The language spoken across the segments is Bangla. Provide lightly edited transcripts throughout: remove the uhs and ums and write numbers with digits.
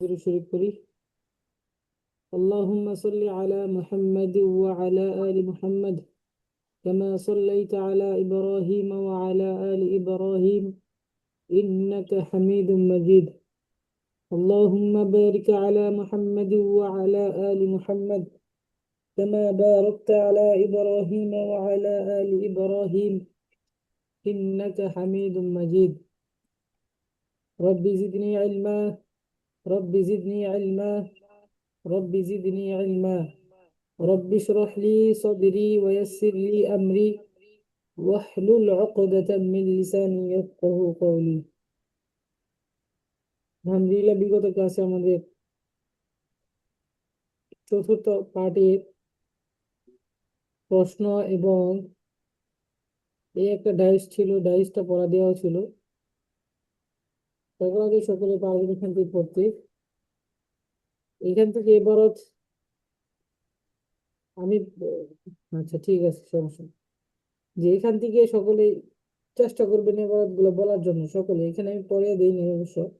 দুরূদ শরীফ পড়ি। اللهم صل على محمد وعلى آل محمد كما صليت على إبراهيم وعلى آل إبراهيم إنك حميد مجيد. اللهم بارك على محمد وعلى آل محمد كما باركت على إبراهيم وعلى آل إبراهيم إنك حميد مجيد. رب زدني علما، رب زدني علما، رب زدني علما. رب اشرح لي صدري ويسر لي أمري واحلل عقدة من লিসানি يفقهوا قولي. আলহামদুলিল্লাহ, বিগত ক্লাসে আমাদের চতুর্থ পার্টের প্রশ্ন এবং এই একটা ডাইস ছিল, ডাইসটা পড়া দেওয়া ছিল। তখন আগে সকলে পারবেন এখান থেকে পড়তে। এখান থেকে এবারত আমি আচ্ছা ঠিক আছে, সমস্যা নেই। যে এখান থেকে সকলে চেষ্টা করবেন এবারত গুলো বলার জন্য। সকলে এখানে আমি পড়ে দিইনি অবশ্য,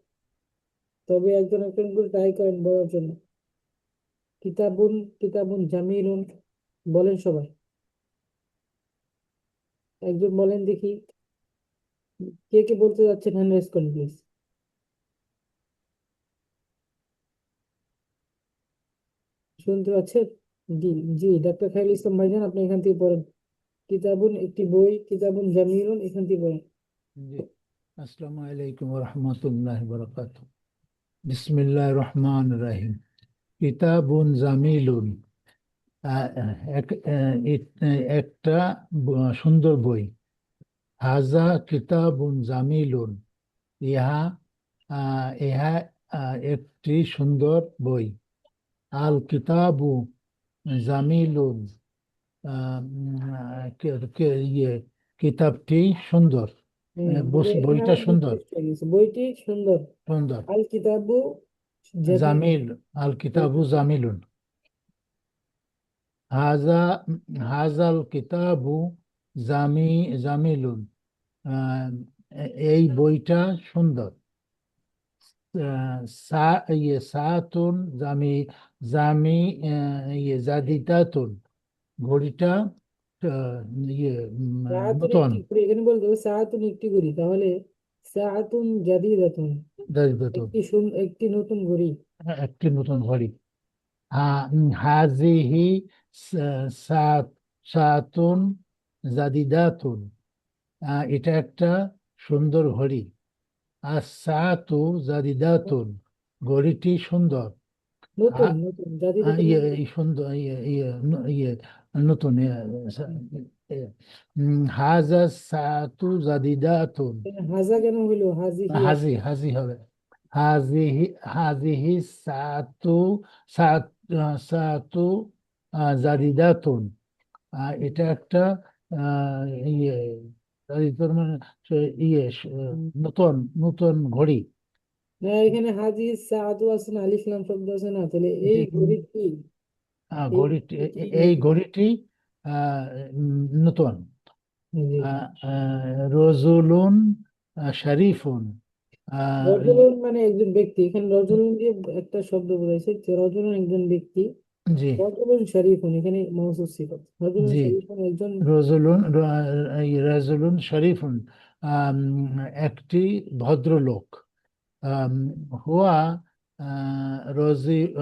তবে একজন একজন করে ট্রাই করেন বলার জন্য। কিতাবুন কিতাবুন জামিলুন বলেন সবাই, একজন বলেন দেখি। কে কে বলতে যাচ্ছেন হ্যান্ড রেজ করেন প্লিজ। শুনতে পাচ্ছেন? জি, জি, ডাক্তার খাইরুল ইসলাম ভাইজান, আপনি এখান থেকে পড়েন। কিতাবুন একটি বই, কিতাবুন জামিলুন এখান থেকে পড়েন। জি, আসসালামু আলাইকুম রহমতুল্লাহ বরকাত। বিসমিল্লাহ রহমান রাহিম। কিতাবুন জামিলুন, একটা সুন্দর বই। হাজা কিতাবুন জামিলুন, ইহা ইহা একটি সুন্দর বই। আল কিতাবু জামিলুন, কিতাবটি সুন্দর, এখানে বইটা আমার সুন্দর। মিস্টেক হয়ে গেছে, বইটি সুন্দর। সুন্দর। আল কিতাবু জামিল। জামিল, আল কিতাবু জামিলুন। হাজা হাজাল কিতাবু জামিলুন, আহ, এই বইটা সুন্দর। আহ, সা সাতুন জামি জাদিদাতুন, ঘড়িটা আহ, ইয়ে সাআতুন নতুন। একটি ঘড়ি, এখানে বলতে হবে সাআতুন একটি ঘড়ি, তাহলে সাআতুন জাদিদাতুন জাদিদাতুন, একটি নতুন ঘড়ি। একটি নতুন ঘড়ি। হাজিহি সাতুন জাদিদাতুন, এটা একটা সুন্দর ঘড়ি। আর সাতু জাদিদাতুন, ঘড়িটি সুন্দর। নতুন আ- নতুন জাদিদাতুন ইয়ে মানে এই সুন্দর, ইয়ে নতুন, হাজা সাতু জাদিদাতুন। হাজা কেন হইলো? হাজিহি হাজি, আসলো। হাজি হবে। হাজিহি হাজিহি সাতু সাত সাতু জাদিদাতুন, এটা একটা আহ, ইয়ে জাদিদাতুন মানে ইয়ে হুম। নতুন, নতুন ঘড়ি। না, এখানে হাজি সাআতু আছে না, আলিফ লাম শব্দ আছে না, তাহলে এই যে ঘড়ি কি? এই ঘড়িটি, ঘড়িটি এই নতুন। ঘড়িটি আহ, নতুন। জি। রজুলুন শরীফুন, আহ, রজুলুন মানে একজন ব্যক্তি, এখানে রজুলুন দিয়ে একটা শব্দ বোঝাইছে যে রজুলুন একজন ব্যক্তি। জি, রজুলুন শরীফুন এখানে মওসুফ সিফাত। রজুলুন জি, শরীফুন একজন। রাজুলুন শরীফুন, আম, একটি ভদ্রলোক। আম, হুয়া রজি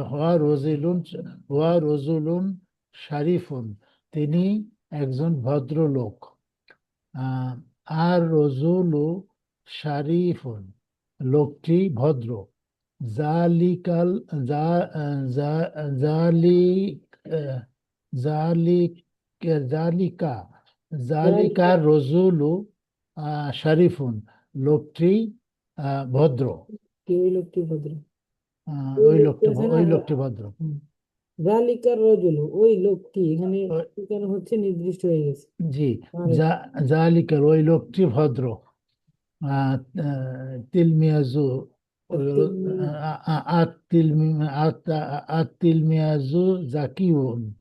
হুয়া রজুলুন শরীফুন, তিনি একজন ভদ্রলোক। আহ, আর রজুলু শরীফুন, লোকটি ভদ্র। জালিকাল জা- জা- জালিক আহ, জালিক জালিকা জালিকার রজুলু শরীফুন, লোকটি ভদ্র। কি ওই লোকটি ভদ্র? ওই লোকটি আছে না। ওই লোকটি ভদ্র। হুম। জালিকার রজুলু ওই লোকটি, এখানে ও- কেন হচ্ছে নির্দিষ্ট হয়ে গেছে। জি, আরে, জালিকার ওই লোকটি ভদ্র। আহ, তিলমিয়াজু আত্মীয়। আত তিলমিয়াজু জাকিউন,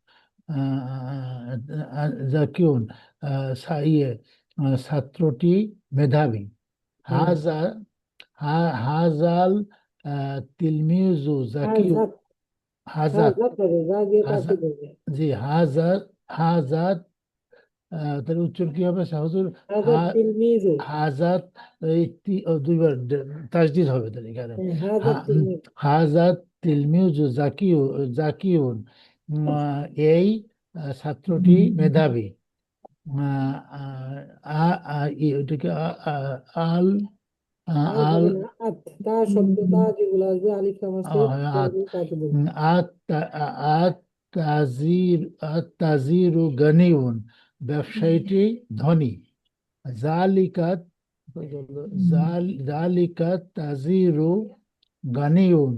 জাকিউন, ইয়ে ছাত্রটি মেধাবী। হুম। হাজা হাজাল তিলমিউজু হ্যাঁ জাকিউ জাত, হ্যাঁ হাজাত জাত হবে, যা দিয়ে তাকে হাজাত দেবে। জি হাজাত হাজাত তার উচ্চারণ কি হবে হুজুর? হাজার হা তিলমিজু। হাজাত দুইবার তাসদিদ হবে তার এখানে। হ্যাঁ হা হাজার উম, তিলমিজ। হাজাত তিলমিউজু জাকিউন এই ছাত্রটি মেধাবী। ওটাকে আল আর আল হবে না, আত, তা শব্দ, তা যেগুলো আসবে আলিফ লাম আসলে আত তাকে দেবে। আত আত তাজির তাজিরু গনিউন ব্যবসায়ীটি ধনী। জালিকাত জালিকাত তাজিরু গানিউন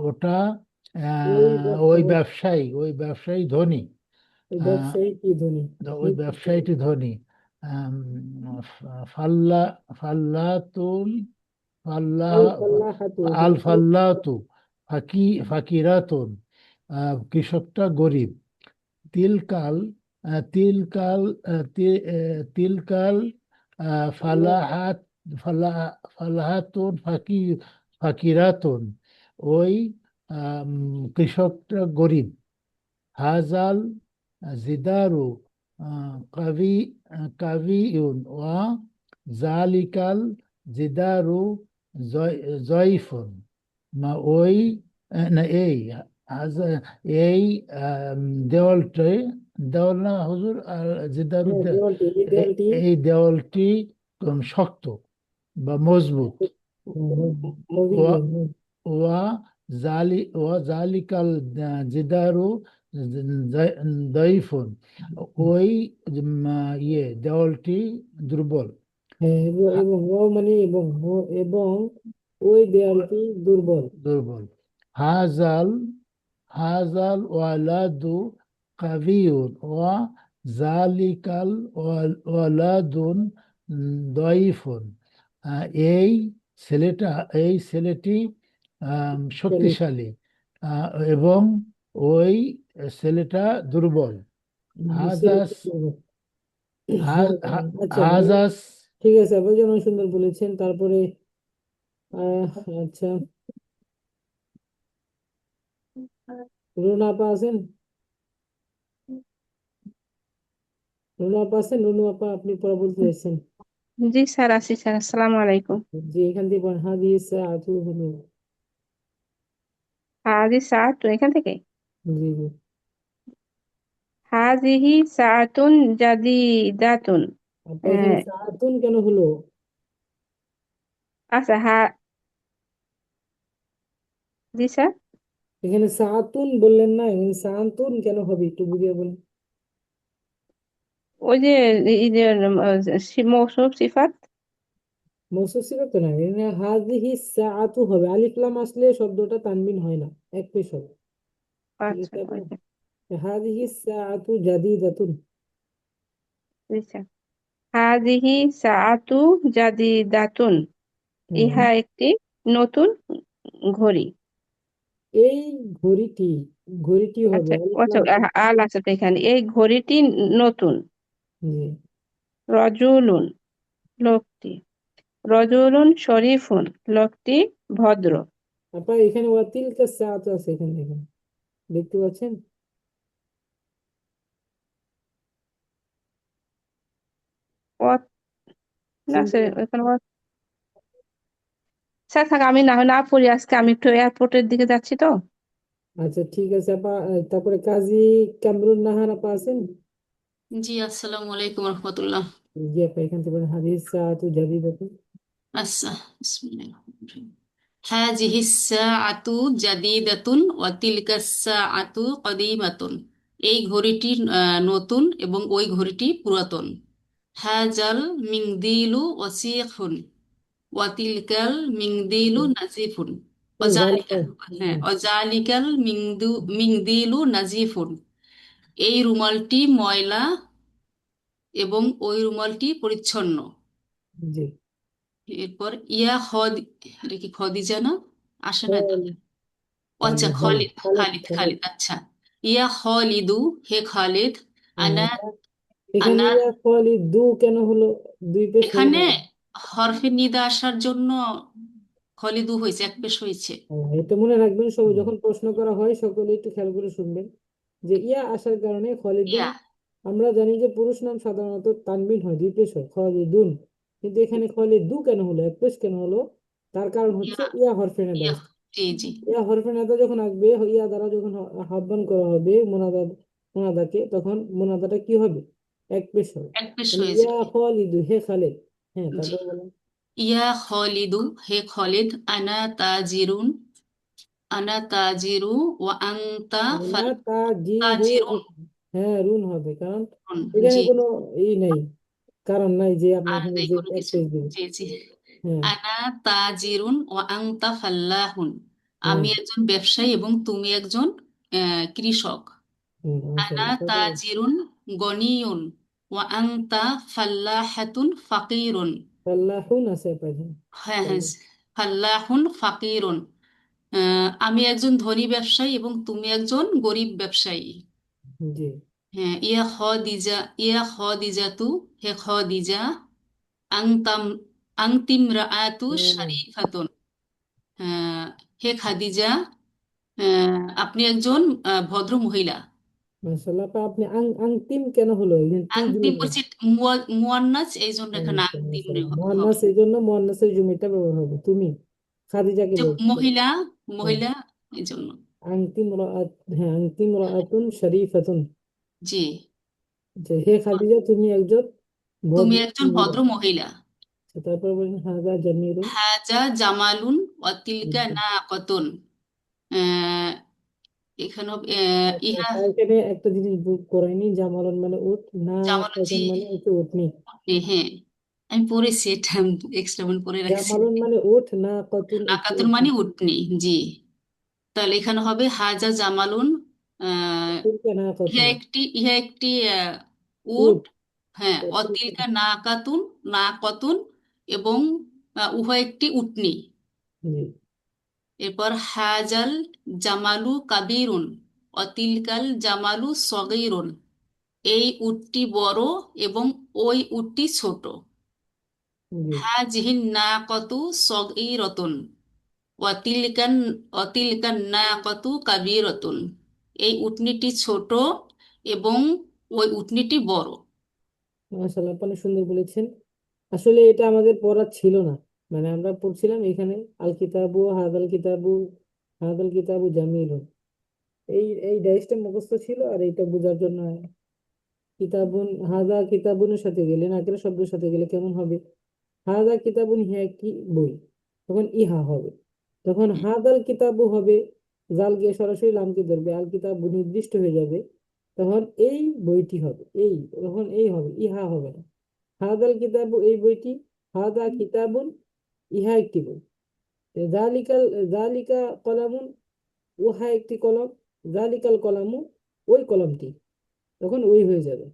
ওটা ওই ওই ব্যবসায়ী ধনী। ওই আহ, ব্যবসায়ী কি ধনী? ওই নির্দিষ্ট ব্যবসায়ীটি করে। ধনী। আম, ফাল্লা ফাল্লাতুল ফাল্লাহ আল ফাল্লাহাতু, আল এখানে আল। ফাল্লাতু ফাকিরাতুন কৃষকটা গরিব। তিলকাল তিলকাল তিলকাল ফাল্লাহ, ফালাহাত ফালাহাতুন ফাকিরাতুন ওই কৃষকটা গরিব। হাজাল জিদারু কাবি কাবিউন ওয়া জালিকাল জিদারু জয়ফুন ওই না এই হাজা- এই দেওয়ালটি দেওয়াল না হুজুর আর জিদারু হ্যাঁ দেওয়ালটি, এই দেওয়ালটি। এই দেওয়ালটি শক্ত বা মজবুত। কবিউন। ওয়া জালিকাল জিদারু দাইফুন ওই দেওয়ালটি দুর্বল। হ্যাঁ এবং ও মানে এবং এবং ওই দেয়ালটি দুর্বল। দুর্বল। হাজাল হাজাল ওয়ালাদু কাবিউন ওয়া জালিকাল ওয়ালাদুন দয়ফুন এই ছেলেটা এই ছেলেটি তাহলে শক্তিশালী আহ, এবং ওই ছেলেটা দুর্বল। হাজাস ছেলেটি দুর্বল। হা- হা- আচ্ছা ভাই, হাজাস ঠিক আছে, আপনি যেমন সুন্দর বলেছেন। তারপরে আচ্ছা, রুনা আপা আছেন? রুনা আপা আছেন? রুনু আপা, আপনি পড়া বলতে চাইছেন? জি স্যার, আছি স্যার, আসসালামু আলাইকুম। যে এখান থেকে পড়েন, হাদি সাআতু হলো। হাজি সাআত এখান থেকে, জি জি। হাজিহি সাআতুন জাদিদাতুন। আপা এখানে আহ, সাআতুন কেন হলো? আচ্ছা জি স্যার। এখানে সাআতুন বললেন না, এখানে সাআতুন কেন হবে একটু বুঝিয়ে বলেন। ওই যে এই যে মৌসুম সিফাত। মৌসুফ সিফাত তো না, এখানে হাদিহি সাআতু হবে, আলিফ লাম আসলে শব্দটা তানবিন হয় না, এক পেশ হবে। ঠিক আচ্ছা আছে আপা? ওইটা, হাদিহি সাআতু জাদিদাতুন। জি স্যার। হাজিহি সাআতু জাদিদাতুন, হ্যাঁ, ইহা একটি নতুন ঘড়ি। এই ঘড়িটি, ঘড়িটি হবে আচ্ছা আলিফ আচ্ছা, লাম। আল আছে তো এখানে, এই ঘড়িটি নতুন। জি। রজুলুন, লোকটি। রজুলুন শরীফুন, লোকটি ভদ্র। আপনার এখানে ওয়াতিল কা সাআতু আছে, এখানে দেখেন, দেখতে পাচ্ছেন? ও না চিনতে স্যার, পারছেন? ওখানে স্যার থাক, আমি না হয় না পড়ি আজকে, আমি একটু এয়ারপোর্টের দিকে যাচ্ছি তো। আচ্ছা ঠিক আছে আপা। তারপরে কাজী কামরুন নাহার আপা আছেন? জি, আসসালামু আলাইকুম রহমতুল্লাহ। জি আপা, এখান থেকে বলেন হাদিস সাআতু জাদিদাতুন। আচ্ছা, বিসমিল্লাহির রহমানির রহিম। হাযিহিস সাআতু জাদীদাতুন ওয়া তিলকাস সাআতু কদীমাতুন। এই ঘড়িটি নতুন এবং ওই ঘড়িটি পুরাতন। হাজাল মিংদিলু ওয়াসিখুন ওয়া তিলকাল মিংদিলু নাজিফুন। অজালিকা, জালিকা। হ্যাঁ, অজালিকাল মিংদিলু নাজিফুন। এই রুমালটি ময়লা এবং ওই রুমালটি পরিচ্ছন্ন। জি। এরপর ইয়া এটা কি খদিজা না? আসে না হল, তাহলে। ও আচ্ছা, খালিদ খালিদ খালিদ খালিদ খালিদ। খালিদ, আচ্ছা। ইয়া খালিদু, হে খালিদ। হ্যাঁ, আনা আপা এখানে আনা ইয়া খালিদ দু কেন হলো? দুই পেশ হলো এখানে না? হরফে নিদা আসার জন্য খলিদু হয়েছে, এক পেশ হয়েছে। এটা মনে রাখবেন, সবাই যখন প্রশ্ন করা হয় সকলে একটু খেয়াল করে শুনবেন যে ইয়া আসার কারণে খলিদুন। ইয়া আমরা জানি যে পুরুষ নাম সাধারণত তানবিন হয়, দুই পেশ হয়, খলিদুন। কিন্তু এখানে খলিদু কেন হলো, এক পেশ কেন হলো? তার কারণ হচ্ছে ইয়া ইয়া হরফে নিদা ইয়া আসছে। জি জি ইয়া হরফে নিদা যখন আসবে, ইয়া দ্বারা যখন আহ্বান করা হবে মোনাদাকে, তখন মোনাদাটা কি হবে? এক পেশ হবে। এক পেশ তাহলে হয়ে ইয়া যাবে। খালিদু, হে খালেদ। হ্যাঁ, জি, তারপর বলেন। ইয়া খলিদু, হে খলিদ, আনা তাজিরুন, আনা তাজিরু, ওয়া আনতা না, তা জি রু। ফাতাজিরুন। হ্যাঁ, রুন হবে, কারণ এখানে জি, কোনো নেই, কারণ নাই যে আপনি আর এখানে নেই যে কোনো এক কিছু। পেজ দিবেন। জি জি, হ্যাঁ। আনা তাজিরুন ওয়া আনতা ফাল্লাহুন। হ্যাঁ। আমি একজন ব্যবসায়ী এবং তুমি একজন কৃষক। আনা মাশাআল্লাহ, তারপর তাজিরুন গনিয়ুন ওয়া আনতা ফাল্লাহাতুন ফাকিরুন। আল্লাহুন আছে পাশে। হ্যাঁ হ্যাঁ, তারপর ফাল্লাহুন ফাকিরুন। আমি একজন ধনী ব্যবসায়ী এবং তুমি একজন গরিব ব্যবসায়ী। জি। হ্যাঁ, ইয়া খদিজা, ইয়া খদিজাতু, হে খদিজা, আংতাম আংতিমরাআতু হ্যাঁ, শারিফাতুন। আহ, হে খাদিজা, আপনি একজন ভদ্র মহিলা। মাশাআল্লাহ, আপনি আংতিম কেন হলো, একদিন তি আংতিম দিলেন কেন? বলছি মুয়ান্নাস, এই জন্য এখানে আচ্ছা, আংতিম মাশাআল্লাহ, হবে। মুয়ান্নাস, এই জন্য মুয়ান্নাসের জমিটা ব্যবহার হবে, তুমি খাদিজাকে যে বলছো। মহিলা, হ্যাঁ, মহিলা, এই জন্য। আংতিম রাআত, হ্যাঁ, আংতিম রাআতুন শরীফাতুন। জি, যে হে খাদিজা, তুমি একজন তুমি ভদ্র একজন মহিলা। ভদ্র মহিলা। আচ্ছা, তারপর বলেন হাজা জামিরুন। হাজা জামালুন ওয়াতিলকা নাকাতুন। আহ, এখানে আচ্ছা, ইহা এখানে একটা জিনিস বুক করাইনি, জামালন মানে উট, না জামালুন, জি, কতন মানে হচ্ছে উটনি। হ্যাঁ, আমি পড়েছি এটা, এক্সট্রা মনে পড়ে রাখছি। জামালন মানে উট, না কতন একটি নাকাতুন উটনি। মানে উটনি। জি, তাহলে এখানে হবে হাজা জামালুন, তিলকা না কতন, ইহা একটি উট। উট। হ্যাঁ, তিলকা। অতিলকা নাকাতুন, নাকাতুন, এবং উহা একটি উটনি। জি। এরপর হাজাল জামালু কাবিরুন, অতিলকাল জামালু সগীরুন। এই উটটি বড় এবং ওই উটটি ছোট। জি। হাজিহিন নাকাতু সগীরাতুন, অতিলকান অতিলকান নাকাতু কাবীরাতুন। এই উটনিটি ছোট এবং ওই উটনিটি বড়। মাশাআল্লাহ, আপনি অনেক সুন্দর বলেছেন। আসলে এটা আমাদের পড়া ছিল না, মানে আমরা পড়ছিলাম এখানে আল কিতাবু হাদাল কিতাবু, হাদাল কিতাবু জামিলুন, এই ডাইসটা মুখস্থ ছিল, আর এইটা বোঝার জন্য কিতাবুন, হাদা কিতাবুনের সাথে গেলে, নাকের শব্দের সাথে গেলে কেমন হবে? হাদা কিতাবুন, হ্যাঁ একটি বই, তখন ইহা হবে। তখন হাদাল কিতাবু হবে, জাল গিয়ে সরাসরি লামকে ধরবে, আল কিতাবু নির্দিষ্ট হয়ে যাবে, তখন এই বইটি হবে, তখন এই হবে, ইহা হবে না। হাদাল কিতাবু, এই বইটি। হাদা কিতাবুন, ইহা একটি বই। জালিকাল, জালিকা কলামুন, উহা একটি কলম। জালিকাল কলামু, ওই কলমটি, তখন ওই হয়ে যাবে।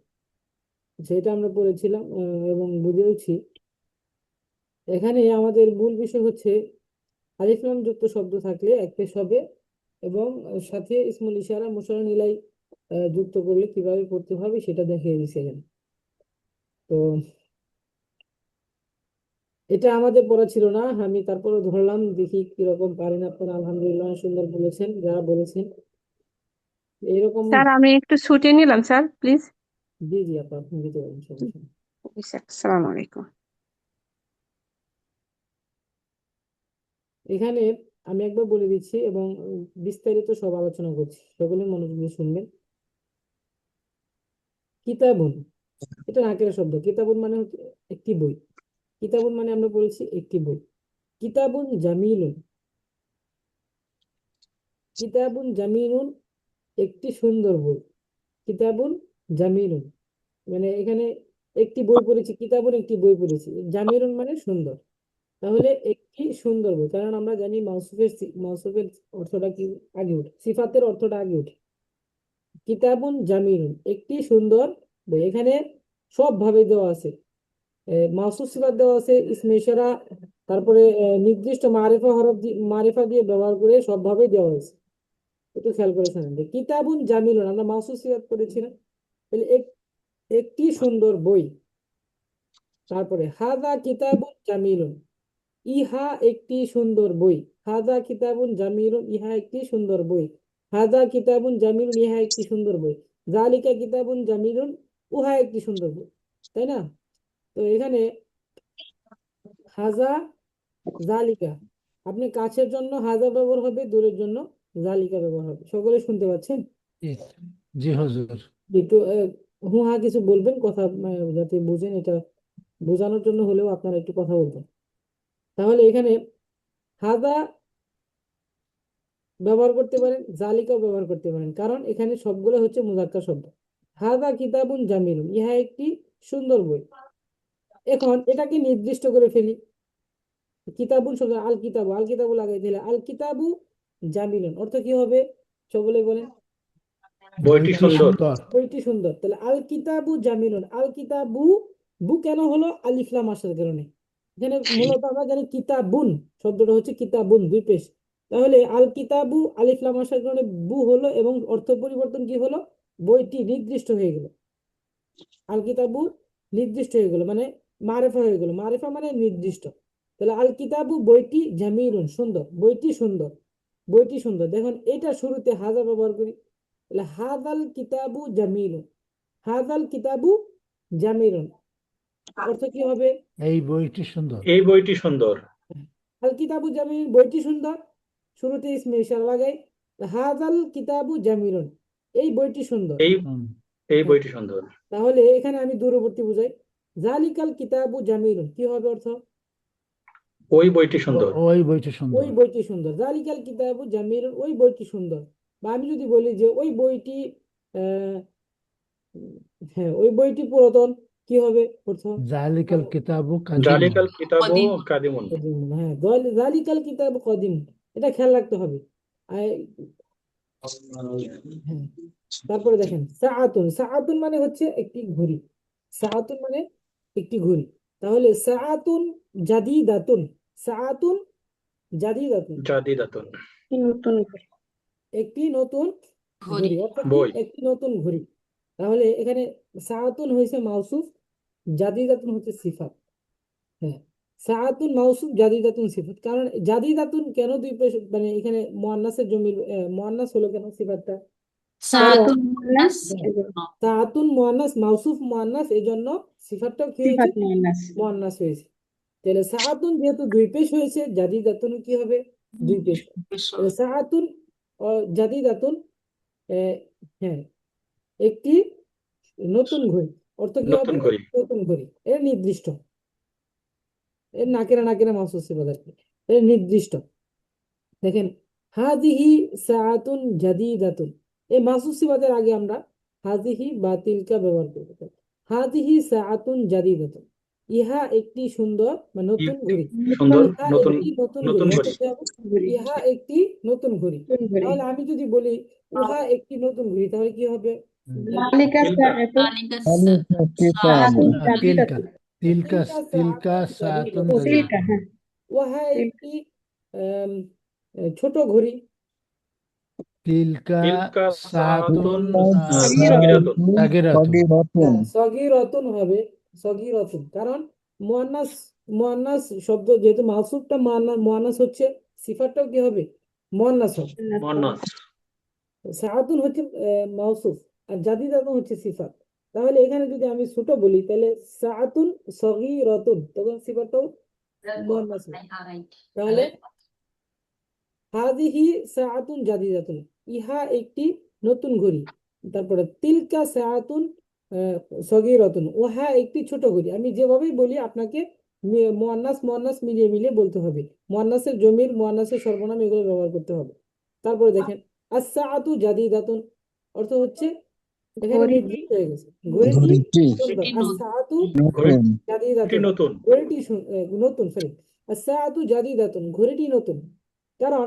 সেটা আমরা পড়েছিলাম এবং বুঝেওছি। এখানে আমাদের মূল বিষয় হচ্ছে আলিফ লাম যুক্ত শব্দ থাকলে এক পেশ হবে, এবং সাথে ইসমুল ইশারা মুশারা নিলাই যুক্ত করলে কিভাবে পড়তে হবে সেটা দেখিয়ে দিয়েছে এখানে। তো এটা আমাদের পড়া ছিল না, আমি তারপরে ধরলাম, দেখি কিরকম পারেন আপনারা। আলহামদুলিল্লাহ, অনেক সুন্দর বলেছেন যারা বলেছেন এরকম। স্যার আমি একটু ছুটি নিলাম স্যার, প্লিজ। জি জি, আপনি দিতে পারেন, সমস্যা নেই। আসসালামু আলাইকুম। এখানে আমি একবার বলে দিচ্ছি এবং বিস্তারিত সব আলোচনা করছি, সকলে মনোযোগ দিয়ে শুনবেন। কিতাবুন, এটা নাকের শব্দ। কিতাবুন মানে হচ্ছে একটি বই। কিতাবুন মানে আমরা বলেছি একটি বই। কিতাবুন জামিলুন, কিতাবুন জামিলুন, একটি সুন্দর বই। কিতাবুন জামিলুন, মানে এখানে একটি বই পড়েছি, কিতাবুন একটি বই পড়েছি, জামিলুন মানে সুন্দর। তাহলে একটি সুন্দর বই, কারণ আমরা জানি মাউসুফের অর্থটা কি আগে উঠে, সিফাতের অর্থটা আগে উঠে। কিতাবুন জামিলুন, একটি সুন্দর বই, এখানে সব ভাবে দেওয়া আছে। মাউসুফ সিফাত দেওয়া আছে, ইসমে ইশারা, তারপরে নির্দিষ্ট মারিফা হরফ দিয়ে, মারিফা দিয়ে ব্যবহার করে সব ভাবে দেওয়া হয়েছে। একটু খেয়াল করে শোনেন যে কিতাবুন জামিলুন, আমরা মাউসুফ সিফাত পড়েছিলাম, তাহলে একটি সুন্দর বই। তারপরে হাদা কিতাবুন জামিলুন, ইহা একটি সুন্দর বই। হাদা কিতাবুন জামিলুন, ইহা একটি সুন্দর বই। হাদা কিতাবুন জামিলুন, ইহা একটি সুন্দর বই। জালিকা কিতাবুন জামিলুন, উহা একটি সুন্দর বই। তাই না? তো এখানে হাজা, জালিকা, আপনি কাছের জন্য হাজা ব্যবহার হবে, দূরের জন্য জালিকা ব্যবহার হবে। সকলে শুনতে পাচ্ছেন? জি জি হুজুর। একটু হু হা কিছু বলবেন, কথা যাতে বুঝেন, এটা বোঝানোর জন্য হলেও আপনারা একটু কথা বলবেন। তাহলে এখানে হাজা ব্যবহার করতে পারেন, জালিকাও ব্যবহার করতে পারেন, কারণ এখানে সবগুলো হচ্ছে মুজাক্কার শব্দ। হাজা কিতাবুন জামিলুন, ইহা একটি সুন্দর বই। এখন এটাকে নির্দিষ্ট করে ফেলি। কিতাবুন শব্দ, আল কিতাবু, আল কিতাবু লাগাই দিলে আল কিতাবু জামিলুন, অর্থ কি হবে? সকলে বলেন। বইটি বইটি সুন্দর। সুন্দর। বইটি সুন্দর। তাহলে আল কিতাবু জামিলুন, আল কিতাবু, বু কেন হলো? আলিফ লাম আসার কারণে। এখানে মূলত আমরা জানি কিতাবুন শব্দটা হচ্ছে কিতাবুন, দুই পেশ। তাহলে আল কিতাবু আলিফ লাম আসার কারণে বু হলো, এবং অর্থ পরিবর্তন কি হলো? বইটি নির্দিষ্ট হয়ে গেল। আল কিতাবু নির্দিষ্ট হয়ে গেল, মানে মারেফা হয়ে গেল। মারেফা মানে নির্দিষ্ট। তাহলে আল কিতাবু বইটি জামিলুন সুন্দর, বইটি সুন্দর, বইটি সুন্দর। দেখুন এটা শুরুতে হাজা ব্যবহার করি, তাহলে হাদাল কিতাবু জামিলুন, হাদাল কিতাবু জামিলুন, অর্থ কি হবে? এই বইটি সুন্দর। এই বইটি সুন্দর। আল কিতাবু জামিলুন, বইটি সুন্দর, শুরুতে ইসমে ইশারা লাগাই, হাদাল কিতাবু জামিলুন, এই বইটি সুন্দর। এই হুম, এই হ্যাঁ, বইটি সুন্দর। তাহলে এখানে আমি দূরবর্তী বুঝাই, জালিকাল কিতাবু জামিলুন, কি হবে অর্থ? ওই বইটি সুন্দর। ওই বইটি ওই সুন্দর। বইটি সুন্দর। জালিকাল কিতাবু জামিলুন, ওই বইটি সুন্দর। বা আমি যদি বলি যে ওই বইটি আহ হ্যাঁ, ওই বইটি পুরাতন, কি হবে অর্থ? জালিকাল কিতাবু কাদিমুন। জালিকাল কিতাবু কদিম। কাদিমুন। কদিম, হ্যাঁ, জালিকাল কিতাবু কদিম, এটা খেয়াল রাখতে হবে। আর হ্যাঁ, তারপরে দেখেন সাআতুন, সাআতুন মানে হচ্ছে একটি ঘড়ি। সাআতুন মানে একটি ঘড়ি। তাহলে সাআতুন জাদিদাতুন, সাআতুন জাদিদাতুন, জাদিদাতুন। নতুন করে। একটি নতুন ঘড়ি। ঘড়ি, অর্থাৎ কি? বই। একটি নতুন ঘড়ি। তাহলে এখানে সাআতুন হয়েছে মাউসুফ, জাদিদাতুন হচ্ছে সিফাত। হ্যাঁ, সাআতুন মাউসুফ, জাদিদাতুন সিফাত। কারণ জাদিদাতুন কেন দুই পেশ, মানে এখানে মুয়ান্নাসের জমির মুয়ান্নাস হলো কেন সিফাতটা? কারণ সাতুন মুন্নাস। সাআতুন মুয়ান্নাস, মাউসুফ মুয়ান্নাস, এই জন্য সিফাতটাও কি হয়েছে? সিফাত মুআন্নাস। মুয়ান্নাস হয়েছে। তাহলে সাআতুন যেহেতু দুই পেশ হয়েছে, জাদিদাতুন কি হবে? দুই পেশ। তাহলে সাআতুন ও জাদিদাতুন, আহ, হ্যাঁ, একটি নতুন ঘড়ি, অর্থ কি হবে? নতুন ঘড়ি। নতুন ঘড়ি, এর নির্দিষ্ট, এর নাকেরা নাকেরা মাউসুফ সিফাত আর কি, এর নির্দিষ্ট। দেখেন হাদিহি সাআতুন জাদিদাতুন, এই মাউসুফ সিফাতের আগে আমরা হাদিহি বা তিলকা ব্যবহার করব। হাদিহি সাআতুন জাদিদাতুন, ইহা একটি সুন্দর বা নতুন ঘড়ি। সুন্দর ইহা নতুন একটি নতুন ঘড়ি, নতুন অর্থ ঘড়ি। কি হবে? ইহা একটি নতুন ঘড়ি। নতুন করে। তাহলে আমি যদি বলি উহা একটি নতুন ঘড়ি, তাহলে কি হবে? জালিকা তিলকা। সাআতুন জালিকা সাআতুন তিলকা জাদিদাতুন। তিলকা তিলকা তিলকা সাআতুন সাআতুন ও জাদিদাতুন, জাদিদা। তিলকা, হ্যাঁ, উহা তিলকা। একটি আম, ছোট ঘড়ি। তিলকা তিলকা সাআতুন সাআতুন সগীরাতুন। সগীরাতুন। হ্যাঁ, সগীরাতুন হবে, সগীরাতুন। কারণ মুয়ান্নাস, মুয়ান্নাস শব্দ যেহেতু মাউসুফটা মুয়ান্নাস হচ্ছে, সিফাতটাও কি হবে? মুয়ান্নাস হবে। মুয়ান্নাস। সাআতুন হচ্ছে মাউসুফ, আর জাদিদাতুন হচ্ছে সিফাত। তাহলে এখানে যদি আমি ছোট বলি, তাহলে সাআতুন সগীরাতুন, তখন সিফাতটাও মুয়ান্নাস হবে। তাহলে হাদিহি সাআতুন জাদিদাতুন, ইহা একটি নতুন ঘড়ি। তারপরে তিলকা সাআতুন সগীরাতুন, উহা একটি ছোট ঘড়ি। আমি যেভাবেই বলি আপনাকে মুয়ান্নাস মুয়ান্নাস মিলিয়ে মিলিয়ে বলতে হবে। মুয়ান্নাসের জমির, মুয়ান্নাসের সর্বনাম, এগুলো ব্যবহার করতে হবে। তারপরে দেখেন আস-সাআতু জাদিদাতুন, অর্থ হচ্ছে এখানে ঘড়িটি নির্দিষ্ট হয়ে গেছে, ঘড়িটি সুন্দর। আস-সাআতু ঘড়িটি জাদিদাতুন, নতুন। ঘড়িটি নতুন, সরি, আস-সাআতু জাদিদাতুন, ঘড়িটি নতুন। কারণ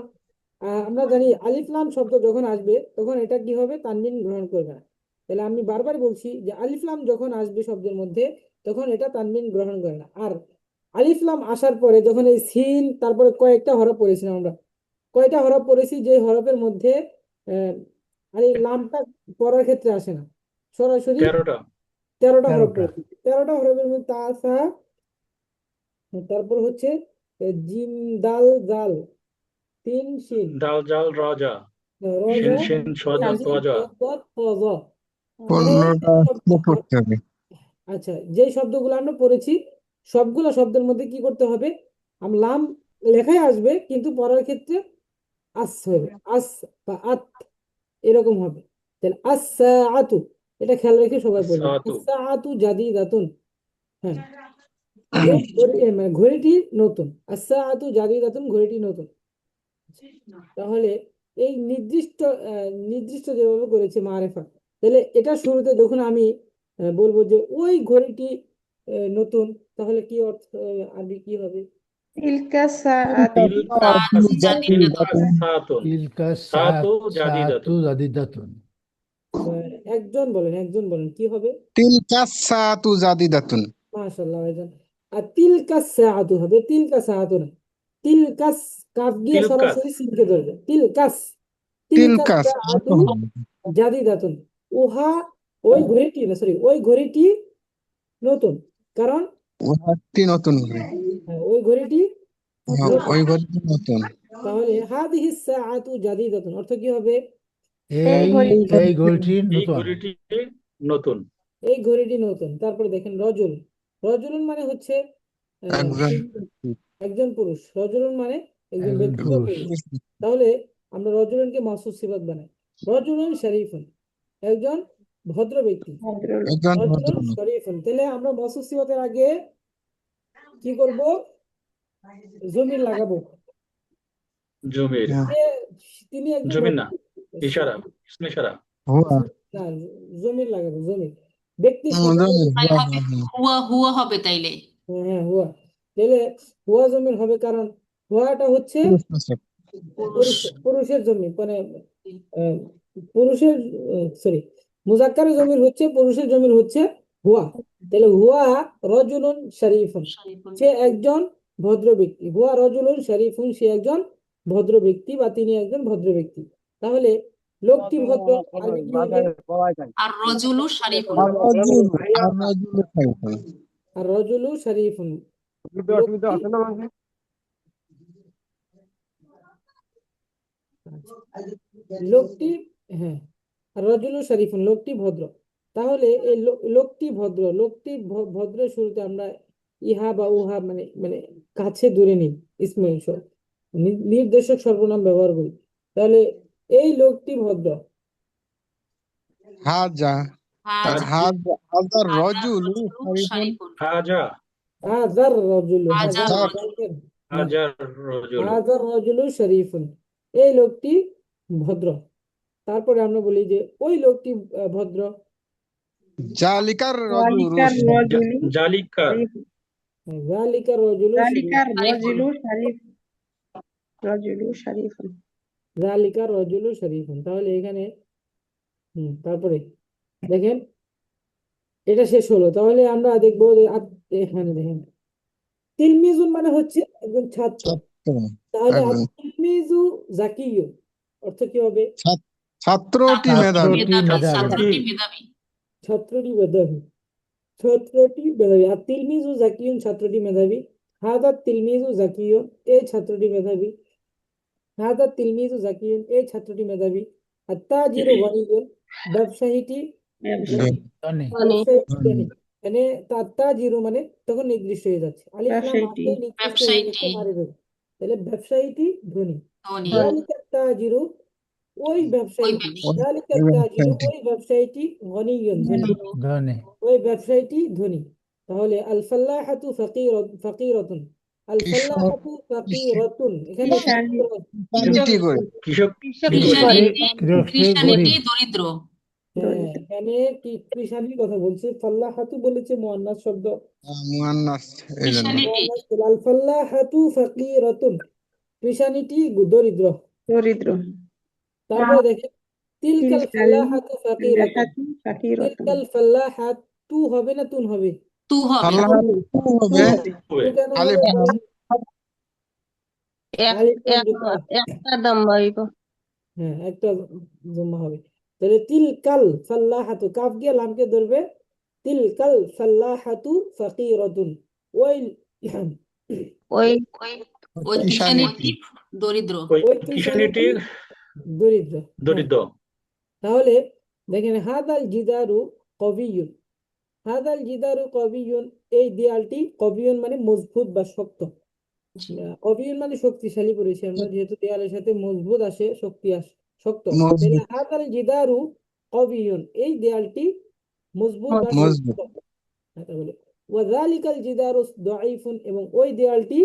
আমরা জানি আলিফ লাম শব্দ যখন আসবে তখন এটা কি হবে? তানবিন গ্রহণ করবে না। তাহলে আমি বারবার বলছি যে আলিফ লাম যখন আসবে শব্দের মধ্যে, তখন এটা তানবিন গ্রহণ করে না। আর আলিফ লাম আসার পরে যখন এই সিন, তারপরে কয়েকটা হরফ পড়েছিলাম আমরা, কয়টা হরফ পড়েছি যে হরফের মধ্যে আহ আর এই লামটা পড়ার ক্ষেত্রে আসে না, সরাসরি 13টা। 13টা হরফ 13টা। পড়েছি। 13টা হরফের মধ্যে তা সা, তারপর হচ্ছে জিম দাল জাল তিন শিন ডাল জাল রজা শিন রজা শিন তিন সজা জিম তজা দত ফজা মানে এই 15টা শব্দ যোগ করতে হবে। আচ্ছা যে শব্দগুলো আমরা পড়েছি সবগুলো শব্দের মধ্যে কি করতে হবে লাম লেখাই আসবে কিন্তু পড়ার ক্ষেত্রে আস হবে আস বা আত এরকম হবে তাহলে আস-সাআতু এটা খেয়াল রেখে সবাই পড়বেন সাতু আস-সাআতু জাদিদাতুন হ্যাঁ মানে ঘড়িটি নতুন আস-সাআতু জাদিদাতুন ঘড়িটি নতুন তাহলে এই নির্দিষ্ট যেভাবে করেছে মারেফা তাহলে এটা শুরুতে যখন আমি বলবো যে ওই ঘড়িটি নতুন তাহলে কি অর্থ আরবি কি হবে তিলকা সাআত তিলকা তিলকা সাতুন তিলকা সাতু সাতু জাদিদাতুন জাদিদাতুন। একজন বলেন কি হবে তিলকা সাতু জাদিদাতুন। মাশাআল্লাহ ভাইজান আর তিলকা সাআতু হবে তিলকা সাআতু না তিলকাস কাফ দিয়ে তিলকাস সরাসরি সিনকে ধরবে তিলকাস তিলকা সাআতু সাতু জাদিদাতুন উহা ওই ঘড়িটি না সরি ওই ঘড়িটি নতুন কারণ ঘরটি নতুন করে। ওই ঘড়িটি হ্যাঁ, নতুন ওই ঘরটি নতুন। তাহলে হাদিহি সাআতু জাদিদাতুন অর্থ কি হবে এই এই ঘড়িটি এই নতুন। ঘড়িটি নতুন এই ঘড়িটি নতুন তারপরে দেখেন রজুলুন মানে হচ্ছে একজন একজন পুরুষ রজুলুন মানে একজন একজন ব্যক্তি বা পুরুষ। পুরুষ তাহলে আমরা রজুলুনকে মাসুস সিফাত বানাই রজুলুন শরীফুন একজন ভদ্র ব্যক্তি একজন রজুলুন ভদ্রলোক। শরীফুন তাহলে আমরা মাসুস সিফাতের আগে কি করব জমির লাগাবো জমির হ্যাঁ, তিনি একজন জমির ভদ্র না ইশারা ইসমে ইশারা হুয়া না জমির লাগাবো জমির ব্যক্তি জমির তাই হুয়া হবে জমির। হুয়া হুয়া হবে তাইলে হ্যাঁ হুয়া তাহলে হুয়া জমির হবে কারণ হুয়াটা হচ্ছে পুরুষবাচক। পুরুষ পুরুষের জমি মানে আহ, পুরুষের সরি মুজাক্কারের জমির হচ্ছে পুরুষের জমির হচ্ছে হুয়া তাহলে হুয়া রজুলুন শরীফুন শরীফুন। সে একজন ভদ্র ব্যক্তি হুয়া রজুলুন শরীফুন সে একজন ভদ্র ব্যক্তি বা তিনি একজন ভদ্র ব্যক্তি তাহলে লোকটি ভদ্র আরবি কি হবে আর রজুলু শরীফুন আর রজুল খাইফুন। আর রজুলু শরীফুন লোকটি লোকটি হ্যাঁ আর রজুলু শরীফুন লোকটি ভদ্র তাহলে এই লোকটি ভদ্রের শুরুতে আমরা ইহা বা উহা মানে মানে কাছে দূরে নিই ইসমে নির্দেশক সর্বনাম ব্যবহার করি তাহলে এই লোকটি ভদ্র হাজা হাজা হাজা হাজার হাজা রজুল রজুলু শরীফুন। শরীফুন হাজা হাজার রজুলু হাজার হাজার রজুল হাজার রজুল হাজার রজুলু শরীফুন এই লোকটি ভদ্র তারপরে আমরা বলি যে ওই লোকটি ভদ্র জালিকার রজুল যালিকার রজুলু জালিকা যালিকা রজুলু যালিকার শরীফুন। রজুলু শরীফ রজুলু শরীফুন যালিকা রজুলু শরীফুন তাহলে এখানে তারপরে দেখেন এটা শেষ হলো তাহলে আমরা দেখবো যে এখানে দেখেন তিলমিজুন মানে হচ্ছে একজন ছাত্র তাহলে একজন তিলমিজু জাকিয়ুন অর্থ কি হবে ছাত্রটি মেধাবী। ছাত্রটি মেধাবী ছাত্রটি মেধাবী ছাত্রটি মেধাবী আর তিলমিজু জাকিয়ুন ছাত্রটি মেধাবী হাদা তিলমিজু জাকিয়ুন এই ছাত্রটি মেধাবী হাদা তিলমিজু জাকিয়ুন এই ছাত্রটি মেধাবী আর তাজিরু গনিয়ুন ব্যবসায়ীটি ধনী। ব্যবসায়ীটি ধনী। মানে তাজিরু মানে তখন নির্দিষ্ট হয়ে যাচ্ছে আলিফ লাম ব্যবসায়ীটি। আসলে নির্দিষ্ট হয়ে গেছে মারিফা তাহলে ব্যবসায়ীটি ধনী ধনী যালিকা তাজিরু ওই ব্যবসায়ীটি যালিকা তাজিরু ওই ব্যবসায়ীটি গনিয়ুন ধনী ধনী। ওই ব্যবসায়ীটি ধনী তাহলে আল ফাল্লাহাতু ফাকিরাতুন আল ফাল্লাহাতু ফাকিরাতুন এখানে কৃষানিটি করে। কৃষক কৃষানিটি দরিদ্র এখানে কি কৃষানির কথা বলছে ফাল্লাহাতু বলেছে মুআন্নাস শব্দ মুআন্নাস এই জন্য। কৃষানিটি আল ফাল্লাহাতু ফাকিরাতুন কৃষানিটি দরিদ্র দরিদ্র তারপরে দেখেন তিলকাল ফাল্লাহাতু ফাকিরাতুন ফাকিরাতুন ফাকিরাতুন তিলকাল ফাল্লাহাতু হবে না তুন হবে তু হবে আল্লাহ হবে তু কেন আলিফ হবে? লাম আলিফ লাম দুটো। একটা দাম বাড়িব হ্যাঁ একটা জমা হবে তাহলে তিলকাল ফাল্লাহাতু কাফ দিয়ে লামকে ধরবে তিলকাল ফাল্লাহাতু ফাকিরাতুন ওই ওই ওই কিষানিটি কিষানিটি দরিদ্র। ওই ওই কিষানিটি কিষানিটি দরিদ্র। হ্যাঁ, দরিদ্র। তাহলে দেখেন হাদাল জিদারু কবিয়ুন, হাদাল জিদারু কবিয়ুন, এই দেয়ালটি, কবিয়ুন মানে মজবুত বা শক্ত, জি। কবিয়ুন মানে শক্তিশালী করেছি আমরা, যেহেতু দেয়ালের সাথে মজবুত আসে, শক্তি আসে, শক্ত, তাহলে মজবুত হাদাল জিদারু কবিয়ুন, এই দেয়ালটি মজবুত বা মজবুত শক্ত। তাহলে ওয়াযালিকাল জিদারু দাঈফুন, এবং ওই দেয়ালটি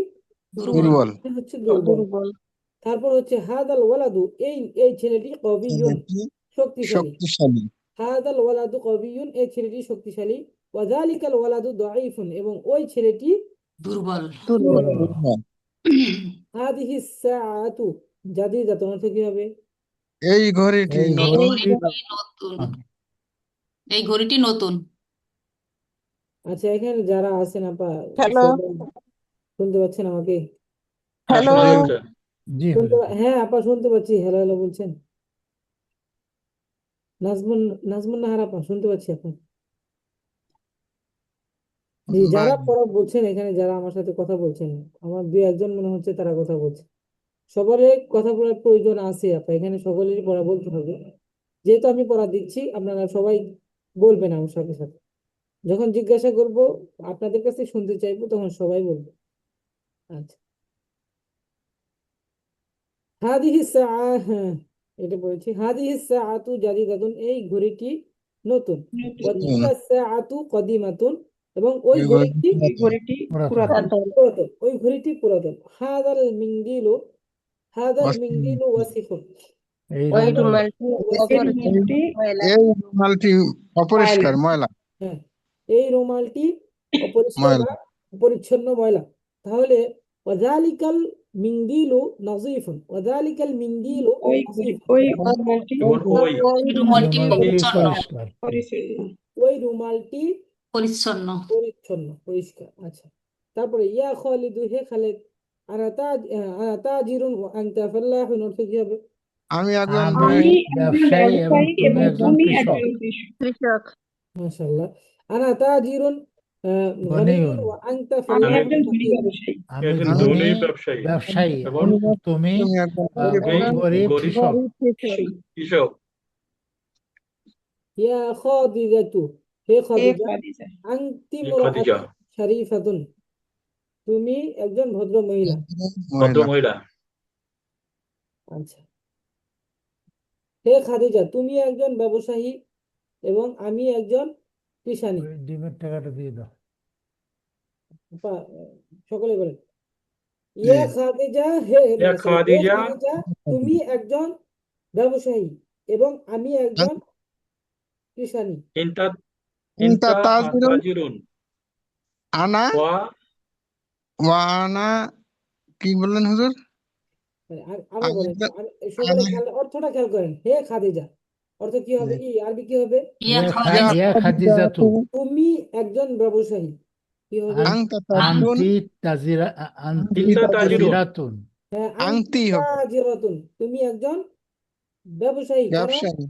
দুর্বল। দুর্বল হচ্ছে দুর্বল। তারপর হচ্ছে হাদাল ওয়ালাদু, এই ছেলেটি কবিয়ুন, ছেলেটি শক্তিশালী। শক্তিশালী হাদাল ওয়ালাদু কবিয়ুন, এই ছেলেটি শক্তিশালী। ওয়াযালিকাল ওয়ালাদু দাঈফুন, এবং ওই ছেলেটি দুর্বল। দুর্বল। দুর্বল হাদিহি সাআতু জাদিদাতুন, অর্থ কি হবে? এই ঘড়িটি এই এই নতুন ঘড়িটি ঘড়িটি নতুন। এই ঘড়িটি নতুন। আচ্ছা, এখানে যারা আছেন আপা, হ্যালো সবাই শুনতে পাচ্ছেন আমাকে? হ্যাঁ, হ্যালো শোনা যাচ্ছে। জি হ্যাঁ আপা, শুনতে পাচ্ছি, হ্যালো হ্যালো বলছেন। নাজমুন, নাজমুন নাহার আপা, শুনতে পাচ্ছি আপা। জি, যারা পড়া বলছেন, এখানে যারা আমার সাথে কথা বলছেন, আমার দুই একজন মনে হচ্ছে তারা কথা বলছে। সবারই কথা বলার প্রয়োজন আছে আপা, এখানে সকলেরই পড়া বলতে হবে। যেহেতু আমি পড়া দিচ্ছি, আপনারা সবাই বলবেন আমার সাথে সাথে। যখন জিজ্ঞাসা করব, আপনাদের কাছে শুনতে চাইবো, তখন সবাই বলবে। আচ্ছা, হাদিহি সাআ, হ্যাঁ এটা বলেছি, হাদিহি সাআতু জাদিদাতুন, এই ঘড়িটি নতুন। ওয়া তিলকা সাআতু কদিমাতুন, এবং ওই ঘড়িটি পুরাতন পুরাতন, ওই ঘড়িটি পুরাতন। হাদাল মিংদিলু, হাদাল মিংদিলু ওয়াসিফুন, এই ওই রুমালটি রুমালটি এই রুমালটি অপরিষ্কার ময়লা হ্যাঁ, এই রুমালটি অপরিষ্কার ময়লা বা পরিচ্ছন্ন, ময়লা। তাহলে ওয়াযালিকাল মিংদিলু নাযীফুন, ওয়াযালিকাল মিংদিলু নাযীফুন, এবং ওই এই রুমালটি রুমালটি পরিচ্ছন্ন। পরিষ্কার ওই রুমালটি পরিচ্ছন্ন। পরিচ্ছন্ন, পরিষ্কার। আচ্ছা, তারপরে ইয়া খালিদু, হে খালিদ, আনা তাজিরুন ওয়া আনতা ফাল্লাহুন, অর্থ কি হবে? আমি একজন আমি ব্যবসায়ী এবং তুমি একজন কৃষক কৃষক মাশাআল্লাহ। আনা তাজিরুন গনিয়ুন গনিয়ুন ওয়া আনতা আমি ফাল্লাহুন ফাকির। আমি একজন ধনী ধনী ব্যবসায়ী ব্যবসায়ী এবং এবং তুমি তুমি একজন তুমি গরিব গরিব কৃষক কৃষক। ইয়া খাদিজাতু, হে খাদিজা, আনতি হে খাদিজা, মুরআতুন শরীফাতুন, তুমি একজন ভদ্র মহিলা। ভদ্র মহিলা মহিলা। আচ্ছা, হে খাদিজা, তুমি একজন ব্যবসায়ী এবং আমি একজন কৃষানী। ওই ডিমের টাকাটা দিয়ে দাও সকলে বলেন ইয়া খাদিজা, হে ইয়া sorry, হে খাদিজা, খাদিজা, তুমি একজন ব্যবসায়ী এবং আমি একজন কৃষানী। ইনতা ইনতা ইনতা তাজিরুন তাজিরুন আনা ওয়া ওয়ানা কি বললেন হুজুর আবার বলেন, সকলে খেয়াল, অর্থটা খেয়াল করেন। হে খাদিজা, অর্থ কি হবে? আরবি কি হবে? ইয়া ইয়া খাদিজা, ইয়া খাদিজাতু তুমি একজন ব্যবসায়ী, কি হবে? আংতা তাজিরুন আনতি তাজিরা আনতি ইনতা তাজিরুন, তাজিরাতুন হ্যাঁ, আংটি হবে তাজিরাতুন, তুমি একজন ব্যবসায়ী। কারণ ব্যবসায়ী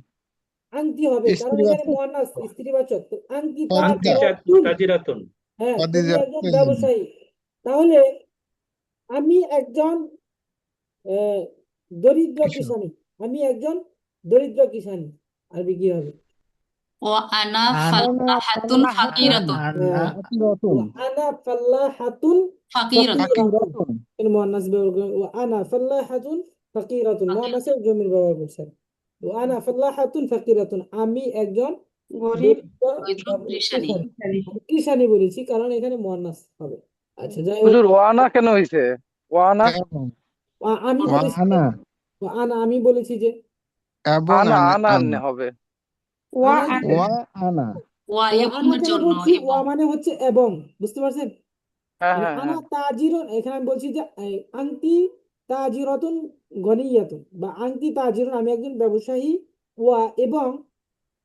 আংটি হবে, কারণ এখানে স্ত্রীবাচক মুয়ান্নাস, স্ত্রীবাচক। তো আংটি আনতি খাদিজা তাজিরাতুন, তাজিরাতুন। হ্যাঁ তুমি খাদিজা একজন ব্যবসায়ী। তাহলে আমি একজন আহ, দরিদ্র কৃষক কিষানী, আমি একজন দরিদ্র কিষানী, আরবি কি হবে? ওয়া আনা আন ফাল্লাহাতুন ফাকিরাতুন। আন্না ওয়া আনা ফাল্লাহাতুন ফাকিরাতুন। ফাকিরাতুন, এর মুয়ান্নাস ব্যবহার করেন। ওয়া আনা ফাল্লাহাতুন ফাকিরাতুন, মুয়ান্নাসের জমির ব্যবহার করছেন। ওয়া আনা ফাল্লাহাতুন ফাকিরাতুন, আমি একজন দরিদ্র দরিদ্র কৃষানী। কিষানী। আমি কিষানী বলেছি কারণ এখানে মুয়ান্নাস হবে। আচ্ছা, যাই হোক, হুজুর ওয়ানা কেন হইছে ওয়ানা এবং আমি বলেছি যে, ওয়ানা আনা, আমি বলেছি যে এবং আনা আনা আনা আনা হবে আনা যে, ওয়া আনা ওয়া ওয়া আনা এর কেন জন্য বলছি? ওয়া এবং। মানে হচ্ছে এবং, বুঝতে পারছেন? হ্যাঁ মানে হ্যাঁ আনা হ্যাঁ তাজিরুন, এখানে আমি বলছি যে আংটি তাজিরাতুন গনিয়াতুন, বা আংটি তাজিরুন, আমি একজন ব্যবসায়ী। ওয়া এবং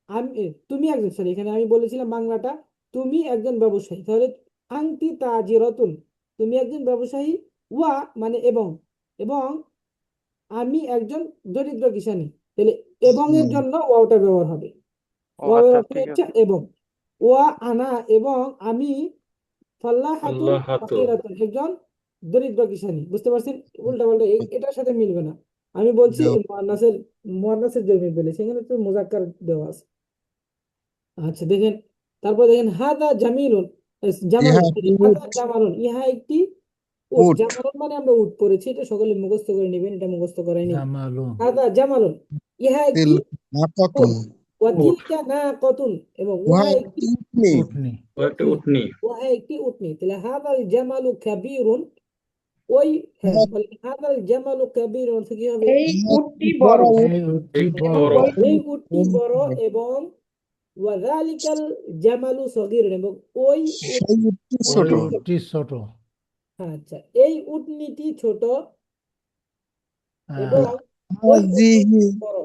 আমি তুমি একজন, সরি, এখানে আমি বলেছিলাম বাংলাটা, তুমি একজন ব্যবসায়ী। তাহলে আংটি তাজিরাতুন, তুমি একজন ব্যবসায়ী। ওয়া মানে এবং, এবং আমি একজন দরিদ্র কিষানী। তাহলে এবং এর জন্য ওয়াওটা ব্যবহার হবে। ও ওয়াও আচ্ছা অর্থ ঠিক হচ্ছে আছে এবং। ওয়া আনা, এবং আমি ফাল্লাহাতুন আল্লাহ হাতু, ফাকিরাতুন, একজন দরিদ্র কিষানি, বুঝতে পারছেন? উল্টা পাল্টা এটার সাথে মিলবে না। আমি বলছি মুয়ান্নাসের জমি বলে, সেখানে তো মুজাক্কার দেওয়া আছে। আচ্ছা দেখেন, তারপর দেখেন হাদা জামিলুন, ইহা জামালুন, একটি হাদা উট জামালুন, ইহা একটি উট। উট জামালুন মানে আমরা উট পড়েছি, এটা সকলে মুখস্থ করে নেবেন, এটা মুখস্থ করাই নেই। জামালুন হাদা জামালুন, ইহা একটি নাকাতুন উট। ওয়া উট তিলকা নাকাতুন, এবং উহা উহা একটি একটি উটনি উটনি ও একটা উটনি উহা একটি উটনি। তাহলে হাদাল জামালু কাবীরুন, ওই, হ্যাঁ, উহা বলে হাদাল জামালু কাবীরুন অর্থ কি হবে? এই ইহা উটটি একটি বড়। বড় উট এই উটটি একটি বড় বড় এই উটটি বড়, এবং ওয়াযালিকাল জামালু সগীরুন, এবং ওই উট, সেই উটটি ওই ছোট উটটি ছোট আচ্ছা, এই উটনিটি ছোট, আহ, এবং ওই উটনিটি হাজিহি বড়।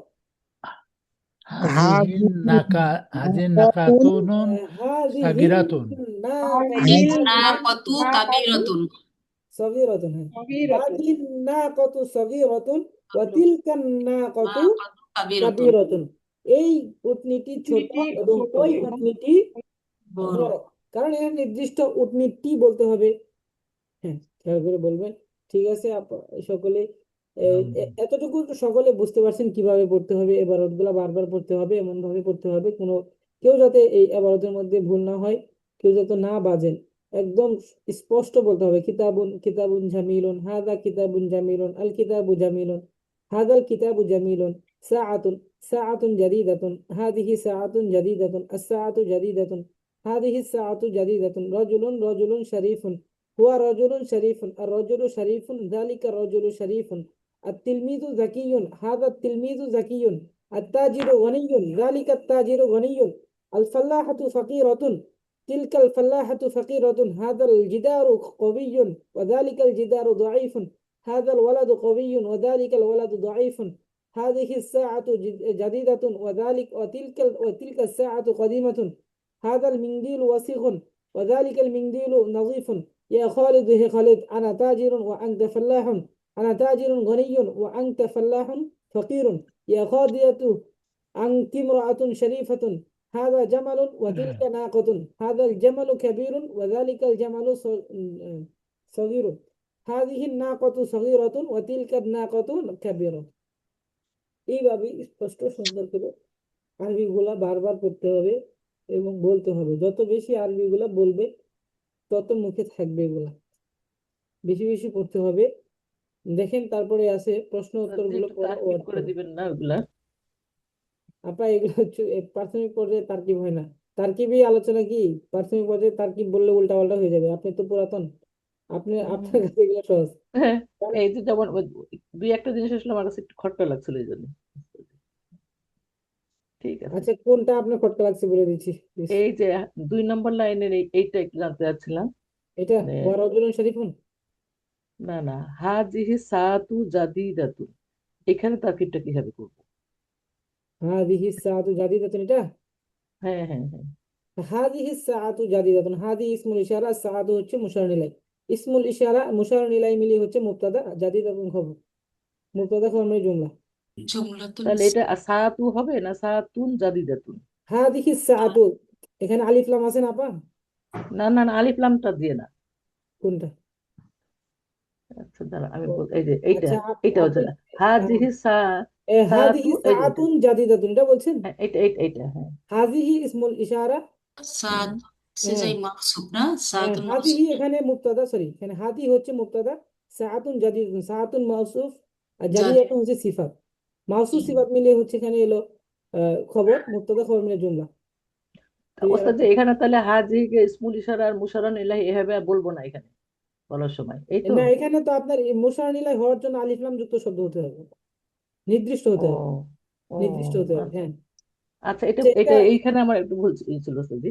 হাজিহিন হাজিহি নাকা হাজিন নাকাতুন নাকাতুনুন হাযিহিন সাগিরাতুন নাকাতুন, নাকাতু কাবীরাতুন সগীরাতুন, হ্যাঁ, সগীরাতুন। হাযিহিন নাকাতু সগীরাতুন ওয়া তিলকান নাকাতু নাকাতু কাবীরাতুন কাবীরাতুন। এই উটনিটি ছোট, উটনিটি এবং ছোট ওই এবং উটনিটি বড়। বড়। কারণ এখানে নির্দিষ্ট উটনিটি বলতে হবে। হ্যাঁ, খেয়াল করে বলবেন। ঠিক আছে, সকলে এতটুকু তো সকলে বুঝতে পারছেন কিভাবে পড়তে হবে। এবারত গুলা বারবার পড়তে হবে, এমন ভাবে পড়তে হবে কেউ যাতে এই এবারতের মধ্যে ভুল না হয়, কেউ যাতে না বাজেন, একদম স্পষ্ট বলতে হবে। কিতাবুন কিতাবুন জামিলুন, হাদা কিতাবুন জামিলুন, আল কিতাবু জামিলুন, হাদাল কিতাবু জামিলুন, সাআতুন সাআতুন জাদিদাতুন, হাদিহি সাআতুন জাদিদাতুন, আস-সাআতু জাদিদাতুন, হাদিহি সাআতু জাদিদাতুন, রাজুলুন রাজুলুন শরীফুন, هو رجل شريف، الرجل شريف، ذلك الرجل شريف، التلميذ ذكي، هذا التلميذ ذكي، التاجر غني، ذلك التاجر غني، الفلاحة فقيرة، تلك الفلاحة فقيرة، هذا الجدار قوي وذلك الجدار ضعيف، هذا الولد قوي وذلك الولد ضعيف، هذه الساعة جديدة وتلك الساعة قديمة، هذا المنديل وسخ وذلك المنديل نظيف، يا خالد يا خالد، أنا تاجر وأنت فلاح، أنا تاجر غني وأنت فلاح فقير، يا خادية أنت امرأة شريفة، هذا جمل وتلك ناقة، هذا الجمل كبير وذلك الجمل صغير، هذه الناقة صغيرة وتلك الناقة كبيرة। এইভাবে স্পষ্ট সুন্দর করে আরবিগুলা বারবার পড়তে হবে এবং বলতে হবে। যত বেশি আরবিগুলা বলবে তত মুখে থাকবে এগুলা, বেশি বেশি পড়তে হবে। দেখেন, তারপরে আছে প্রশ্ন উত্তর গুলো একটু পড়া ও তারকিব অর্থ। করে দিবেন না ওগুলা? আপা এগুলো হচ্ছে প্রাথমিক পর্যায়ে তারকিব হয় না। তারকিবই আলোচনা কি? প্রাথমিক পর্যায়ে তারকিব বললে উল্টা পাল্টা হয়ে যাবে। আপনি তো পুরাতন, আপনার কাছে এগুলো সহজ। হ্যাঁ, এই যে যেমন দুই একটা জিনিস আসলে আমার কাছে একটু খটকা লাগছিল এই জন্য। ঠিক আছে, আচ্ছা, কোনটা আপনার খটকা লাগছে বলে দিচ্ছি please। এই যে 2 নম্বর লাইনের এইটা একটু জানতে চাচ্ছিলাম। এটা মানে ওয়া রাজুলুন শরীফুন, না না, হাজিহি সাতু জাদিদাতু, এখানে তারকিবটা কিভাবে করবো? হাদিহি সাআতু জাদিদাতুন, এটা হ্যাঁ হ্যাঁ হ্যাঁ। হাদিহি সাআতু জাদিদাতুন, হাদি ইসমুল ইশারা, সাআতু হচ্ছে মুশার নিলাই। ইসমুল ইশারা মুশার নিলাই মিলিয়ে হচ্ছে মুবতাদা, জাদিদাতুন খবর, মুবতাদা খবর মানে জুমলা। জুমলাতুল তাহলে এটা সাতু হবে না সাতুন জাদিদাতুন? হাদিহি সাআতু, এখানে আলিফ লাম আছে না আপা? না না না, আলিফ লামটা দিয়ে না। কোনটা? আচ্ছা দাঁড়া, আমি ও, এই যে এইটা, আচ্ছা, এইটা হচ্ছে আপনি হাজিহি সাতু, হাদিহি এই যে এটা, সাআতুন জাদিদাতুন এটা বলছেন। হ্যাঁ এইটা এইটা এইটা, হ্যাঁ। হাদিহি ইসমুল ইশারা, সাদ সে হ্যাঁ, যাই মাকসুব না, সাদুন হাদিহি মাকসুব। এখানে মুবতাদা, সরি, এখানে হাদি হচ্ছে মুবতাদা, সাআতুন জাদিদাতুন, সাআতুন মাউসুফ, আর জাদ জাদিদাতুন হচ্ছে সিফাত। মাউসুফ সিফাত মিলে হচ্ছে এখানে এলো খবর, মুবতাদা খবর মিলে জুমলা। ক্লিয়ার ওস্তাদ আছে? যে এখানে তাহলে হাজিকে ইসমুল ইশারা আর মুশারান ইলাহি এভাবে আর বলবো না এখানে বলার সময়, এই তো? না, এখানে তো আপনার মুশার নিলাই হওয়ার জন্য আলিফ লাম যুক্ত শব্দ হতে হবে, নির্দিষ্ট ও হতে হবে, ও নির্দিষ্ট হতে হবে, আচ্ছা হ্যাঁ। আচ্ছা, এটা আচ্ছা, এটা এটা এইখানে আমার একটু ভুল ছিল ওস্তাদ।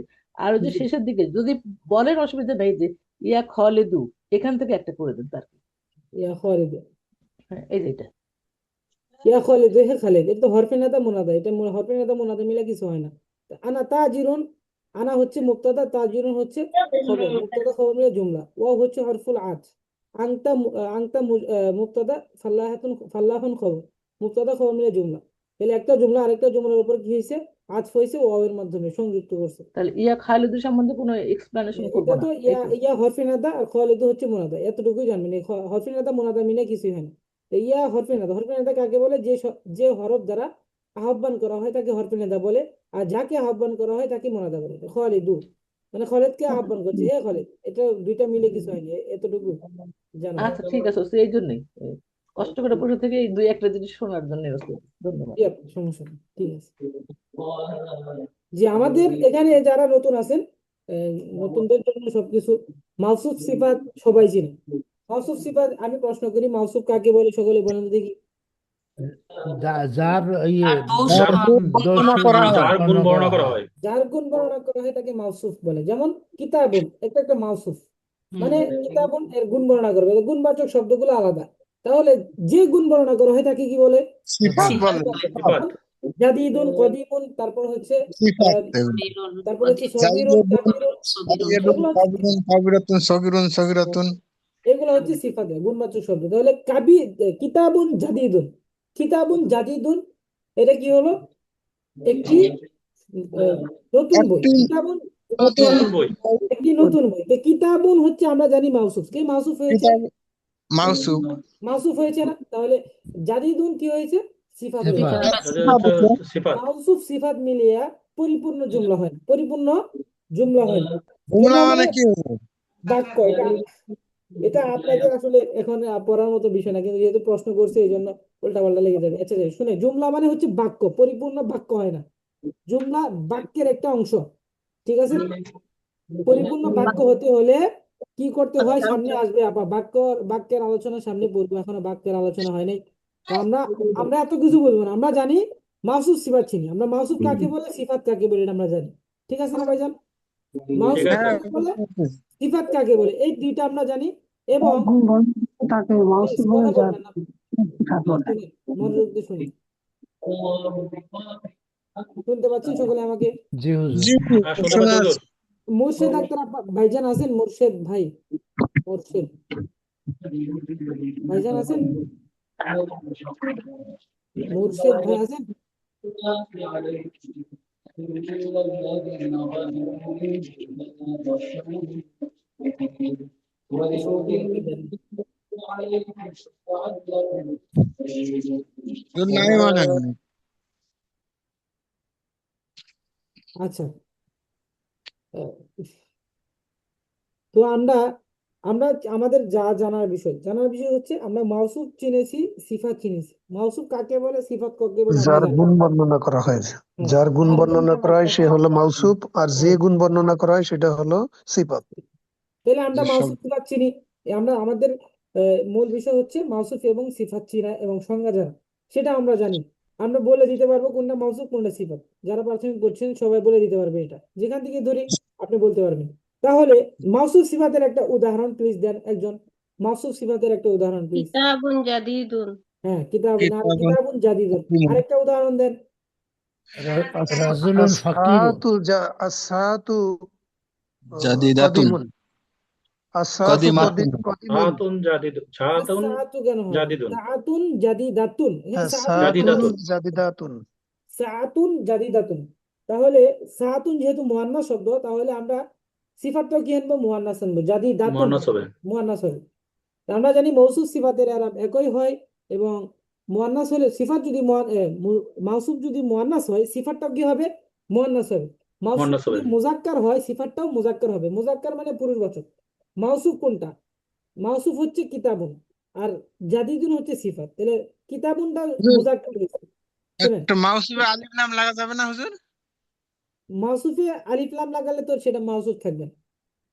আর ওই যে জি, শেষের দিকে যদি বলেন অসুবিধা নেই যে ইয়া খালিদু, এখান থেকে একটা করে দেন তার কি। ইয়া খালিদ, হ্যাঁ, এই যে এটা। ইয়া খালিদ হে খালিদ, এটা তো হরফে নাদা মুনাদা, এটা হরফে নাদা মুনাদা মিলা কিছু হয় না। তা আনা তাজিরুন, আনা হচ্ছে মুবতাদা, তাজিরুন হচ্ছে খবর, মুবতাদা খবর মিলে জুমলা, ওয়া হচ্ছে হরফুল আত, আংতা মুবতাদা, ফাল্লাহুন খবর, মুবতাদা খবর মিলে জুমলা। তাহলে একটা জুমলা আরেকটা জুমলার উপর কি হয়েছে? আতফ হয়েছে ওয়াও এর মাধ্যমে সংযুক্ত করছে। তাহলে ইয়া খালিদু সম্বন্ধে কোনো এক্সপ্লেনেশন করবো এটা না, তো এই ইয়া তো? ইয়া হরফে নাদা আর খালিদু হচ্ছে মুনাদা, এতটুকুই জানবেন। এই হরফে নাদা মুনাদা মিলে কিছুই হয় না। তো ইয়া হরফে নাদা, হরফে নাদা কাকে বলে? যে হরফ দ্বারা আহ্বান করা হয় তাকে হরফে নাদা বলে, আর যাকে আহ্বান করা হয় তাকে মুনাদা বলে। খালিদু মানে খালিদকে আহ্বান করছে, হে খালিদ, এটা দুইটা মিলে কিছু হয়নি, এতটুকু জানো। আচ্ছা ঠিক আছে ওস্তাদ, এই জন্যই কষ্ট করে বসে থেকে এই দুই একটা জিনিস শোনার জন্য ওস্তাদ, ধন্যবাদ। জি আপু, সমস্যা নেই, ঠিক আছে। যে আমাদের এখানে যারা নতুন আছেন, আহ, নতুনদের জন্য সবকিছু মাওসুফ সিফাত সবাই চিনে। মাওসুফ সিফাত আমি প্রশ্ন করি, মাওসুফ কাকে বলে সকলে বলেন তো দেখি। যার ইয়ে আর দোষ যার গুণ দোষ বর্ণনা করা হয়। যার গুণ সম্পন্ন বর্ণনা করা করা হয়। হয়। যার গুণ বর্ণনা করা হয় তাকে মাওসুফ বলে। যেমন কিতাবুন, একটা মাওসুফ, মানে কিতাবুন এর গুণ বর্ণনা করবে, তো গুণবাচক শব্দগুলো আলাদা। তাহলে যে গুণ বর্ণনা করা হয় তাকে কি বলে? সিফাত সিফাত। বলে। সিফাত। জাদিদুন, কদিমুন, তারপর হচ্ছে সিফাত আহ, এগুলো। তারপর হচ্ছে জাইদুন, সগীরুন, কাবীরুন, জাইদুন, এগুলো হচ্ছে কাবিরুন, কাবিরাতুন, সগিরুন, সগিরাতুন। এগুলো হচ্ছে সিফাতে গুণবাচক শব্দ। তাহলে কিতাবুন জাদিদুন, কিতাবুন জাদিদুন, এটা কি হলো? একটি নতুন বই। একটি কিতাবুন নতুন নতুন বই। একটি নতুন বই। তো কিতাবুন হচ্ছে আমরা জানি মাউসুফ, কে মাউসুফ হয়েছে? কিতাব মাউসুফ। মাউসুফ হয়েছে না? তাহলে জাদিদুন কি হয়েছে? সিফাত হয়েছে। সিফাত। এটা হচ্ছে সিফাত। মাউসুফ সিফাত মিলিয়ে পরিপূর্ণ জুমলা হয় না, পরিপূর্ণ জুমলা হয় না। জুমলা জুমলা মানে মানে কি হবে? বাক্য। এটা এটা আপনাদের আসলে এখন পড়ার মতো বিষয় না, কিন্তু যেহেতু প্রশ্ন করছে এই জন্য উল্টাপাল্টা লেগে যাবে। আচ্ছা আচ্ছা, শুনে, জুমলা মানে হচ্ছে বাক্য, পরিপূর্ণ বাক্য হয় না। জুমলা বাক্যের একটা অংশ, ঠিক আছে? পরিপূর্ণ বাক্য হতে হলে কি করতে হয়? সামনে আসবে আপা, বাক্যের আলোচনা সামনে পড়বো, এখনো বাক্যের আলোচনা হয় নাই। তো আমরা আমরা এত কিছু বলবো না, আমরা জানি মাউসুফ সিফাত চিনি, আমরা মাউসুফ কাকে বলে সিফাত কাকে বলে এটা আমরা জানি, ঠিক আছে না ভাইজান? ঠিক মাউসুফ আছে। হ্যাঁ, কাকে বলে, সিফাত কাকে বলে, এই দুইটা আমরা জানি। এবং please কথা বলবেন না, শুনুন, মনোযোগ দিয়ে শুনুন। শুনতে পাচ্ছেন সকলে আমাকে? জি হুজুর। জি শুনতে শোনা পাচ্ছি হুজুর। যাচ্ছে। মোর্শেদ আক্তার ভাইজান আছেন? মোর্শেদ ভাই, মোর্শেদ ভাইজান আছেন? মোর্শেদ ভাই আছেন? সকলকে দেন। নাই মানে হয়। আচ্ছা, আহ, তো আমরা আমরা আমাদের জানার বিষয় হচ্ছে আমরা মাউসুফ চিনেছি, সিফাত চিনেছি। মাউসুফ কাকে বলে, সিফাত কাকে বলে আমরা যার জানি। গুণ বর্ণনা করা হয়, হ্যাঁ, যার গুণ যার গুণ বর্ণনা করা হয় সে হলো মাউসুফ, আর যে হ্যাঁ, গুণ বর্ণনা করা হয় সেটা হলো সিফাত। তাহলে আমরা যেসব মাউসুফ সিফাত চিনি। আমরা আমাদের মূল বিষয় হচ্ছে মাউসুফ এবং সিফাত চিনা এবং সংজ্ঞা জানা, সেটা আমরা জানি। আমরা বলে দিতে পারবো কোনটা মাউসুফ কোনটা সিফাত। যারা প্রাথমিক করছেন সবাই বলে দিতে পারবে, এটা যেখান থেকে ধরি আপনি বলতে পারবেন। তাহলে মাউসুফ সিফাতের একটা উদাহরণ প্লিজ দেন একজন। মাউসুফ সিফাতের একটা উদাহরণ প্লিজ। কিতাবুন জাদিদুন। হ্যাঁ, কিতাবুন, আর কিতাবুন কিতাবুন জাদিদুন, আরেকটা উদাহরণ দেন। রাজুলুন ফাকিরুন। আসাতু জাদিদাতুন, কদিমুন, আসাতু কদিমাতুন। কদিমুন, ছাতুন জাদিদুন। ছাতুন সাআতু কেন হয়? জাদিদুন। সাআতুন জাদিদাতুন, এখানে সাআতুন কেন সাতুন জাদিদাতুন। হলো? জাদিদাতুন। সাআতুন জাদিদাতুন। তাহলে সাআতুন যেহেতু মুয়ান্নাস শব্দ, তাহলে আমরা সিফাতটাও কি আনবো? মুয়ান্নাস আনবো, জাদিদাতুন মুয়ান্নাস হবে। মুয়ান্নাস হবে। তা আমরা জানি মৌসুফ সিফাতের আরাব একই হয়, এবং মুয়ান্নাস হলে সিফাত যদি মাউসুফ যদি মুয়ান্নাস হয় সিফাতটাও কি হবে? মুয়ান্নাস হবে। মাউসুফ মুয়ান্নাস যদি হবে। মুজাক্কার হয় সিফাতটাও মুজাক্কার হবে। মুজাক্কার মানে পুরুষবাচক। মাউসুফ কোনটা? মাউসুফ হচ্ছে কিতাবুন, আর জাদিদুন হচ্ছে সিফাত। তাহলে কিতাবুনটা মুজাক্কার হয়েছে। শুনেন, একটা মাউসুফে আলিফ লাম লাগা যাবে না হুজুর? মাউসুফে আলিফ লাম লাগালে তো সেটা মাউসুফ থাকবে না,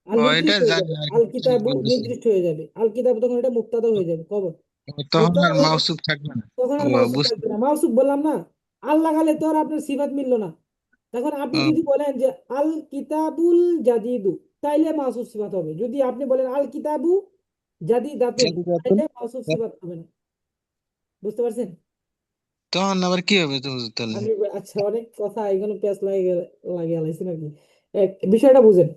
আর ও এটা নির্দিষ্ট হয়ে জানি যাবে। আর আল কি কিতাবু বলতেছে। নির্দিষ্ট হয়ে যাবে, আল কিতাব তখন এটা মুক্তাদা হয়ে যাবে, খবর তখন মুক্তাদা আর হয়ে যাবে, মাউসুফ থাকবে না। তখন ও আর মাউসুফ বুঝতে। থাকবে না। মাউসুফ বললাম না, আল লাগালে তো আর আপনার সিফাত মিললো না। তখন আপনি যদি বলেন যে আল কিতাবুল জাদিদু, তাইলে মাউসুফ সিফাত হবে। যদি আপনি বলেন আল কিতাবু জাদিদাতুন, জাদিদাতুন, তাইলে মাউসুফ সিফাত হবে না। বুঝতে পারছেন? তখন আবার কি হবে তো হুজুর তাহলে? আমি আচ্ছা, অনেক কথা এখানে প্যাঁচ লাগিয়ে লাইছি নাকি? বিষয়টা বুঝেন,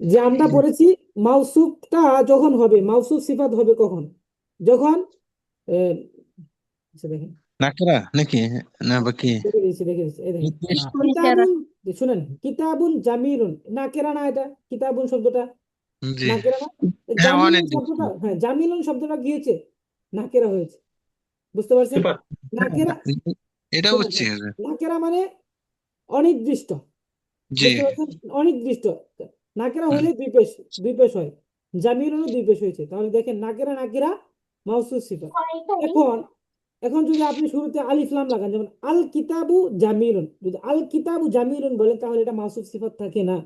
যে আমরা পড়েছি মাউসুফটা যখন হবে, মাউসুফ সিফাত হবে কখন? যখন আচ্ছা দেখেন, নাকরা নাকি না বাকি দেখে দিচ্ছি এই দেখেন না, নিচেরা কিতাবুন, শুনেন কিতাবুন জামিলুন, নাকেরা না এটা, কিতাবুন শব্দটা জি নাকেরা না, হ্যাঁ জামিলুন অনির্দিষ্ট শব্দটা, হ্যাঁ জামিলুন শব্দটা কি হয়েছে, নাকেরা হয়েছে, বুঝতে পারছেন? সিফাত। নাকেরা, এটা শুনেন বুঝছি হুজুর। নাকেরা মানে অনির্দিষ্ট, জি বুঝতে পারছেন? অনির্দিষ্ট, নাকেরা হলে দুই পেশ হয়, জামিলুনও দুই পেশ হয়েছে, তাহলে দেখেন নাকেরা নাকেরা মাউসুফ সিফাত। এখন এখন যদি আপনি শুরুতে আলিফ লাম লাগান, যেমন আল কিতাবু জামিলুন, যদি আল কিতাবু জামিলুন বলেন তাহলে এটা মাউসুফ সিফাত থাকে না,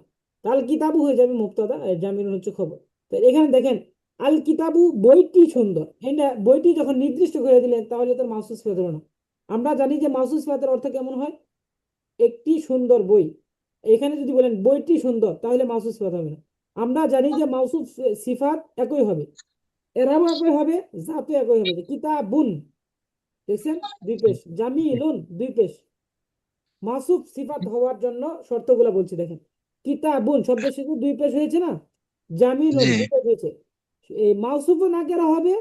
আল কিতাবু হয়ে যাবে মুবতাদা আর জামিলুন হচ্ছে খবর। তো এখানে দেখেন আল কিতাবু বইটি সুন্দর, এটা বইটি যখন নির্দিষ্ট করে দিলেন তাহলে তো মাউসুফ সিফাত হলো না। আমরা জানি যে মাউসুফ সিফাতের অর্থ কেমন হয়, একটি সুন্দর বই, এখানে যদি বলেন বইটি সুন্দর তাহলে মাউসুফ সিফাত হবে না। আমরা জানি যে মাউসুফ সিফাত একই হবে, এরাও একই হবে, জাতও একই হবে, যে কিতাবুন দেখছেন দুই পেশ, জামিলুন দুই পেশ। মাসুফ সিফাত হওয়ার জন্য শর্তগুলো বলছি দেখেন, কিতাবুন শব্দের শেষে দুই পেশ হয়েছে না, জামিলুন জি দুই পেশ হয়েছে, এই মাউসুফও নাকেরা হবে,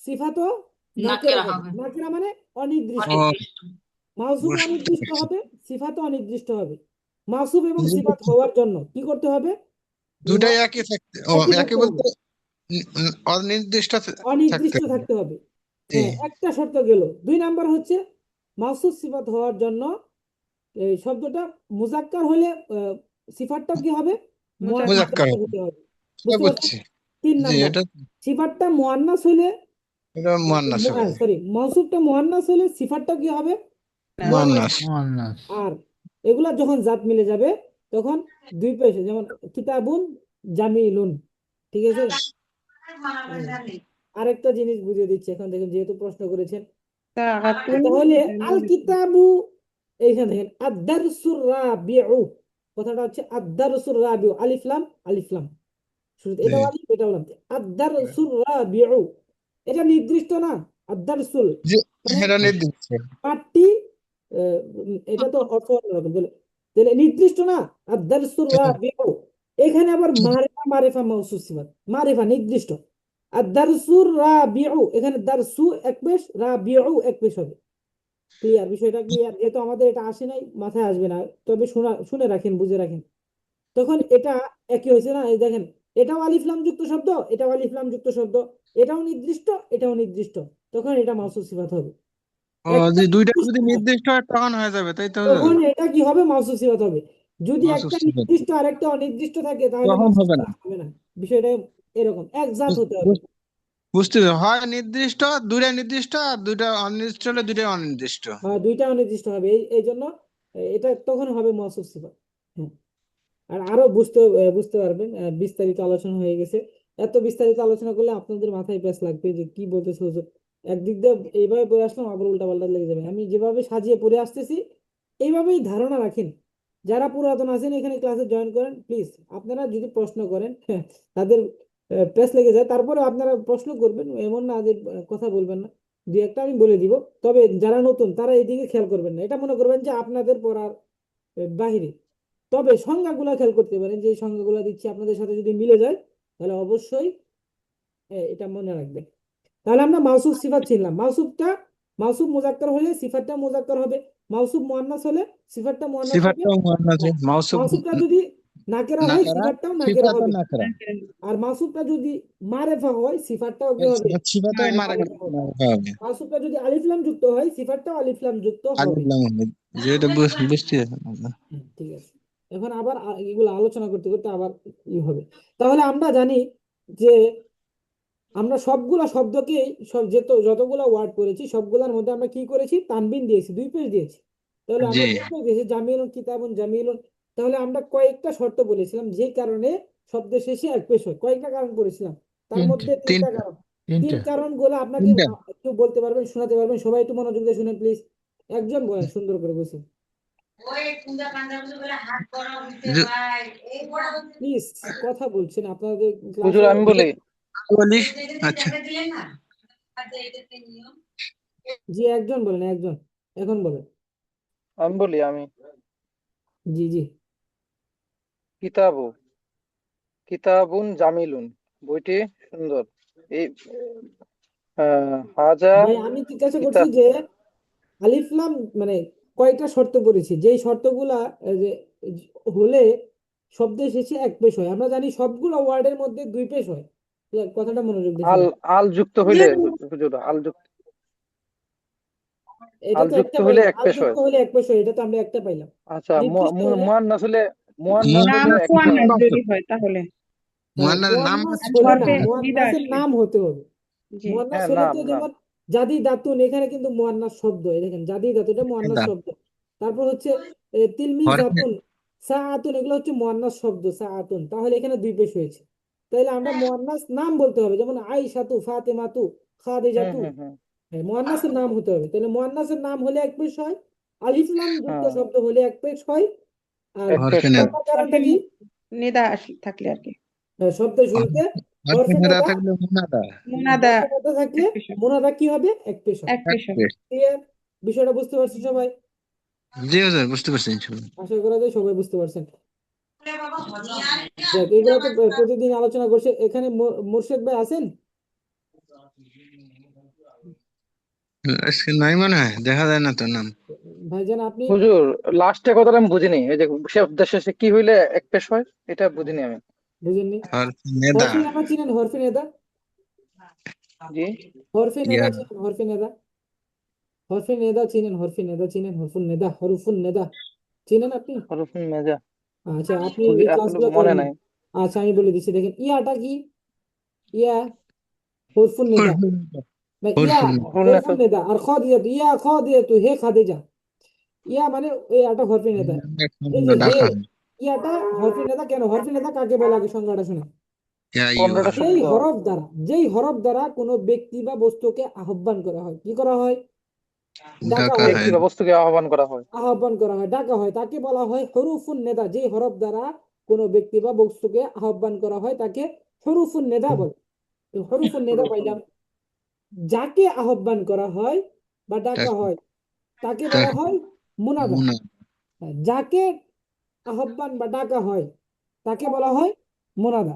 সিফাতও নাকেরা নাকেরা হবে, হবে, নাকেরা মানে অনির্দিষ্ট, ও অনির্দিষ্ট। মাউসুফ বুঝতে অনির্দিষ্ট পারছি হবে, সিফাতও অনির্দিষ্ট হবে। মাউসুফ এবং সিফাত হওয়ার জন্য কি করতে হবে, দুটাই একই থাকতে একই একই থাকতে হবে, বলতে অনির্দিষ্ট থাকতে অনির্দিষ্ট হবে থাকতে হবে। জি হ্যাঁ, একটা শর্ত গেল। দুই নাম্বার হচ্ছে মাউসুফ সিফাত হওয়ার জন্য এই শব্দটা মুজাক্কার হলে সিফাতটা কি হবে, মুজাক্কার মুজাক্কার হবে হতে হবে, এটা বুঝতে পারছেন? বুঝছি তিন জি নাম্বার, এটা সিফাতটা মুআন্নাস হলে, এটা মুয়ান্নাস হবে সরি মওসুফটা মুআন্নাস হলে সিফাতটা কি হবে, মুআন্নাস। মুয়ান্নাস মুআন্নাস। আর এগুলা যখন জাত মিলে যাবে তখন দুই পেশে, যেমন কিতাবুন জামিলুন, ঠিক আছে? আরেকটা জিনিস বুঝিয়ে দিচ্ছি এখন দেখেন, যেহেতু প্রশ্ন করেছেন, তাআতুন তাহলে আল কিতাবু, এইখানে দেখেন আদ-দারসুর রাবিউ, কথাটা হচ্ছে আদ-দারসুর রাবিউ, আলিফ লাম আলিফ লাম, শুরুতে জি এটাও আলিফ এটাও লাম, আদ-দারসুর রাবিউ, এটা নির্দিষ্ট না, আদ-দারসুল জি মানে এটা নির্দিষ্ট পাঠটি, এটা তো অর্থ অন্যরকম, তাহলে নির্দিষ্ট না, আদ-দারসুর রাবিউ, এখানে আবার মারিফা, মারিফা মাউসুফ সিফাত, মারিফা নির্দিষ্ট, আদ-দারসুর রাবিউ, এখানে দারসু এক পেশ, রাবিউ এক পেশ হবে। ক্লিয়ার, বিষয়টা ক্লিয়ার? যেহেতু আমাদের এটা আসে নাই, মাথায় আসবে না, তবে শুনে রাখেন, বুঝে রাখেন। তখন এটা একই হয়েছে না, এই দেখেন এটাও আলিফ লাম যুক্ত শব্দ, এটাও আলিফ লাম যুক্ত শব্দ, এটাও নির্দিষ্ট এটাও নির্দিষ্ট, তখন এটা মাউসুফ সিফাত হবে। ও একটা যে দুইটা নির্দিষ্ট যদি না, নির্দিষ্ট হয় তখন হয়ে যাবে তাই তো হুজুর তখন এটা কি হবে, মাউসুফ সিফাত হবে। যদি মাউসুফ একটা সিফাত নির্দিষ্ট আর একটা অনির্দিষ্ট থাকে তাহলে তখন মাউসুফ হবে না সিফাত হবে না, বিষয়টা এরকম, এক জাত বুঝ- হতে হবে। বুঝ- বুঝতে হবে। হয় নির্দিষ্ট দুইটা নির্দিষ্ট আর দুইটা অনির্দিষ্ট হলে দুইটা অনির্দিষ্ট দুইটা অনির্দিষ্ট হবে, এই জন্য এটা তখন হবে মাউসুফ সিফাত। হ্যাঁ, আর আরো বুঝতে পারবেন, বিস্তারিত আলোচনা হয়ে গেছে। এত বিস্তারিত আলোচনা করলে আপনাদের মাথায় প্যাঁচ লাগবে যে কি বলতেছে হুজুর, একদিক দিয়ে এইভাবে পড়ে আসলাম আবার উল্টা পাল্টা লেগে যাবে। আমি যেভাবে সাজিয়ে পড়ে আসতেছি এইভাবেই ধারণা রাখেন। যারা পুরাতন আছেন এখানে ক্লাসে জয়েন করেন প্লিজ, আপনারা যদি প্রশ্ন করেন তাদের প্যাঁচ লেগে যায়, তারপরে আপনারা প্রশ্ন করবেন, এমন না যে কথা বলবেন না, দুই একটা আমি বলে দিব। তবে যারা নতুন তারা এইদিকে খেয়াল করবেন না, এটা মনে করবেন যে আপনাদের পড়ার বাহিরে। তবে সংজ্ঞাগুলো খেয়াল করতে পারেন, যে সংজ্ঞাগুলো দিচ্ছি আপনাদের সাথে যদি মিলে যায় তাহলে অবশ্যই এটা মনে রাখবেন। তাহলে আমরা মাউসুফ সিফাত ছিলাম, মাউসুফ মুজাক্কার হলে সিফাতটা মুজাক্কার হবে, মাউসুফ মুআন্নাস হলে সিফাতটা মুআন্নাস হবে। সিফাতটাও মুয়ান্নাস হ্যাঁ, মাউসুফ মাউসুফটা যদি নাকেরা হয় নাকারা সিফাতটাও নাকেরা সিফাতও হবে, নাকারা আর মাউসুফটা যদি মারেফা হয় সিফাতটাও কি হবে, সিফাতও মারা মারেফা হবে। হবে মাউসুফটা যদি আলিফ লাম যুক্ত হয় সিফাতটাও আলিফ লাম যুক্ত হবে। আলিফ লাম হবে যেটা বুঝতে ঠিক আছে, এখন আবার এগুলো আলোচনা করতে করতে আবার হবে। তাহলে আমরা জানি যে আমরা সবগুলা শব্দকে, যতগুলা ওয়ার্ড করেছি সবগুলার মধ্যে আমরা কি করেছি, তানবিন দিয়েছি, দুই পেজ দিয়েছি। তাহলে জি আমরা দুই পেজ দিয়েছি, জামিলুন কিতাবুন জামিলুন। তাহলে আমরা কয়েকটা শর্ত বলেছিলাম যে কারণে শব্দের শেষে এক পেশ হয়, কয়েকটা কারণ বলেছিলাম, তার তিনটে মধ্যে তিনটা কারণ। তিন তিনটে কারণ গুলো আপনাকে তিনটা একটু বলতে পারবেন, শোনাতে পারবেন? সবাই একটু মনোযোগ দিয়ে শুনেন প্লিজ, একজন বলেন সুন্দর করে বসে প্লিজ। কথা বলছেন আপনাদের হুজুর ক্লাসে। আমি বলি বলি আচ্ছা জি, একজন বলেন, একজন এখন বলেন। আমি জি জি, কিতাবু কিতাবুন জামিলুন, বইটি সুন্দর। এই হাজা ভাই আমি জিজ্ঞাসা করছি কিতাব যে আলিফ লাম মানে কয়টা শর্ত পড়েছি, যেই শর্তগুলা যে হলে শব্দের শেষে এক পেশ হয়। আমরা জানি সবগুলো ওয়ার্ডের মধ্যে দুই পেশ হয়। কথাটা মনোযোগ দিয়ে আল শোনেন। আল যুক্ত হইলে হুজুর এটা আল তো যুক্ত একটা হইলে পাইলাম, এক আল পেশ হয়। যুক্ত হলে এক পেশ হয়, এটা তো আমরা একটা পাইলাম। আচ্ছা নির্দিষ্ট হলে মুয়ান্নাস নাম হলে এক পেশ হয়। মুয়ান্নাস যদি হয় তাহলে মুয়ান্নাসের নাম মুয়ান্নাস আছে হলে না, হরফে নিদা মুয়ান্নাসের আসলে। নাম হতে হবে। জি মুয়ান্নাস হ্যাঁ হলে নাম তো নাম যেমন জাদি দাতুন, এখানে কিন্তু মুয়ান্নাস শব্দ, এই দেখেন জাদি দাতুন এটা মুয়ান্নাস নেদা শব্দ। তারপর হচ্ছে তিলমিজ হরফে দাতুন, সাআতুন, এগুলো হচ্ছে মুয়ান্নাস শব্দ, সাআতুন। তাহলে এখানে দুই পেশ হয়েছে। তাহলে আমরা মুয়ান্নাস নাম বলতে হবে, যেমন আইশাতু, ফাতেমাতু, খাদিজাতু। হুম মুয়ান্নাসের নাম হতে হবে। তাহলে মুয়ান্নাসের নাম হলে এক পেশ হয়, আলিফ লাম যুক্ত হ্যাঁ শব্দ হলে এক পেশ হয়। আর এক পেশ হরফে হয়। নেদা নম্বর কারণটা কি? নিদা থাকলে আর কি। শব্দের শুরুতে হরফে হরফে নেদা নেদা, থাকলে মুনাদা মুনাদা হরফে নেদা থাকলে এক পেশ হয়। মুনাদা কি হবে? এক পেশ হবে। এক পেশ হবে। থাকবে। ক্লিয়ার? বিষয়টা বুঝতে পারছি সবাই? জি হুজুর বুঝতে পারছি ইনশাআল্লাহ। আশা করা যায় সবাই বুঝতে পারছেন। দেখ, এগুলো তো প্রতিদিন আলোচনা করছে। এখানে মুর্শেদ ভাই আছেন? আজকে নাই মনে হয়, দেখা যায় না তো নাম। ভাইজান আপনি হুজুর লাস্টে কথাটা আমি বুঝিনি, এই যে শব্দের শেষে কি হইলে এক পেশ হয়, এটা বুঝিনি আমি। বুঝেননি? হরফে নেদা হরফে নেদা চিনেন? হরফে নেদা, জি হরফে ইয়া নেদা চিনেন? হরফে নেদা, হরফে নেদা চিনেন? হরফে নেদা চিনেন? হরফুন নেদা, হরফুন নেদা চিনেন আপনি? হরফুন মেজা আচ্ছা, আপনি খুবই এই আসলে ক্লাসগুলো মনে করেননি। নাই। আচ্ছা, আমি বলে দিচ্ছি, দেখেন ইয়াটা কি? ইয়া হরফুন নেদা, হরফে নেদা না ইয়া হরফে নেদা হুলনা হরফুন নেদা। আর খাদিজাতু, ইয়া খাদিজাতু, হে খাদিজা। ইয়া মানে এই আটা হরফে নেদা। এই যে হে, ডাকা ইয়াটা হরফে নেদা কেন? হরফে নেদা কাকে বলে আগে সংজ্ঞাটা শুনে। ইয়া 15টা যেই শব্দ। হরফ দ্বারা, যেই হরফ দ্বারা কোনো ব্যক্তি বা বস্তুকে আহ্বান করা হয়, কি করা হয়? ডাকা ডাকা হয়। ব্যক্তি হয় বা বস্তুকে আহ্বান করা হয়। আহ্বান করা হয়, ডাকা হয়, তাকে বলা হয় হরুফুন নেদা। যেই হরফ দ্বারা কোনো ব্যক্তি বা বস্তুকে আহ্বান করা হয় তাকে হরুফুন নেদা বলে। তো হরুফুন নেদা হরফুন পাইলাম। যাকে আহ্বান করা হয় বা ডাকা ডাকা হয় তাকে বলা ডাকা হয় মুনাদা। মুনা যাকে আহ্বান বা ডাকা হয় তাকে বলা হয় মুনাদা।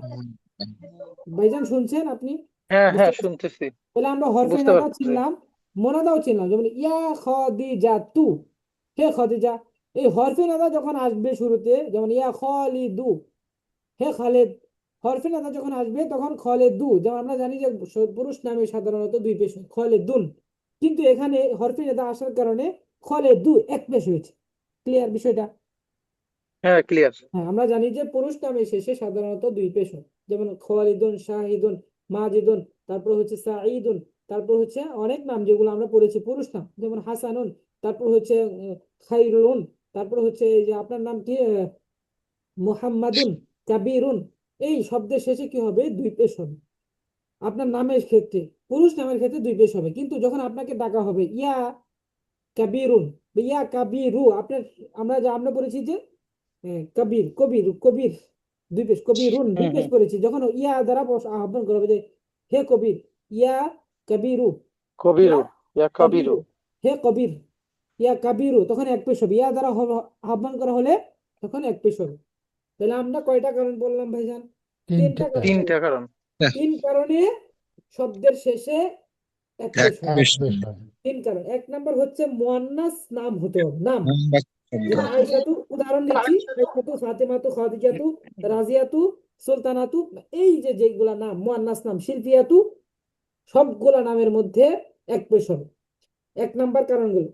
ভাইজান শুনছেন আপনি? হ্যাঁ বুঝতে হ্যাঁ পারছেন? শুনতেছি, তাহলে আমরা হরফে বুঝতে নেদা পারছি। চিনলাম, মোনাদাও চিনলাম। যেমন ইয়া খাদিজা তু, হে খাদিজা। এই হরফে নেদা যখন আসবে শুরুতে, যেমন ইয়া খালিদু, হে খালেদ। হরফে নেদা যখন আসবে তখন খালেদু, যেমন আমরা জানি যে পুরুষ নামে সাধারণত দুই পেশ হয়, খালেদুন। কিন্তু এখানে হরফে নেদা আসার কারণে খালেদু এক পেশ হয়েছে। ক্লিয়ার বিষয়টা? হ্যাঁ ক্লিয়ার। হ্যাঁ, আমরা জানি যে পুরুষ নামের শেষে সাধারণত দুই পেশ হয়, যেমন খালিদুন, শাহিদুন, মাজিদুন, তারপর হচ্ছে সাঈদুন, তারপর হচ্ছে অনেক নাম যেগুলো আমরা পড়েছি পুরুষ নাম, যেমন হাসানুন, তারপর হচ্ছে খাইরুন, তারপর হচ্ছে এই যে আপনার নাম কি, মুহাম্মাদুন, কাবিরুন। এই শব্দের শেষে কি হবে? দুই পেশ হবে। আপনার নামের ক্ষেত্রে, পুরুষ নামের ক্ষেত্রে দুই পেশ হবে, কিন্তু যখন আপনাকে ডাকা হবে ইয়া কাবিরুন, ইয়া কাবিরু, আপনার আমরা বলেছি যে কবির, কবির, কবির দুই পেশ, কবিরুন দুই পেশ হুম করেছি। যখন ইয়া দ্বারা আহ্বান করা হবে যে হে কবির, ইয়া কবিরু, ইয়া কবিরু ইয়া কাবিরু। কবিরু, হে কবির, ইয়া কাবিরু, তখন এক পেশ হবে। ইয়া দ্বারা আহ্বান করা হলে তখন এক পেশ হবে। তাহলে আমরা কয়টা কারণ বললাম ভাইজান? তিনটে তিনটা কারণ তিনটা বললাম। কারণ। তিন কারণে শব্দের শেষে এক এক পেশ হয়। এক পেশ পেশ হয়। তিন কারণ। এক নাম্বার হচ্ছে মুয়ান্নাস নাম হতে হবে, নাম। মোহাম্মদ শব্দ যেমন আয়েশাতু, উদাহরণ দিচ্ছি, আয়েশাতু, ফাতেমাতু, খাদিজাতু, রাজিয়াতু, সুলতানাতু। এই যে যেগুলা নাম মুয়ান্নাস নাম, শিল্পিয়াতু, সবগুলা নামের মধ্যে এক পেশ হবে। এক নাম্বার কারণগুলো।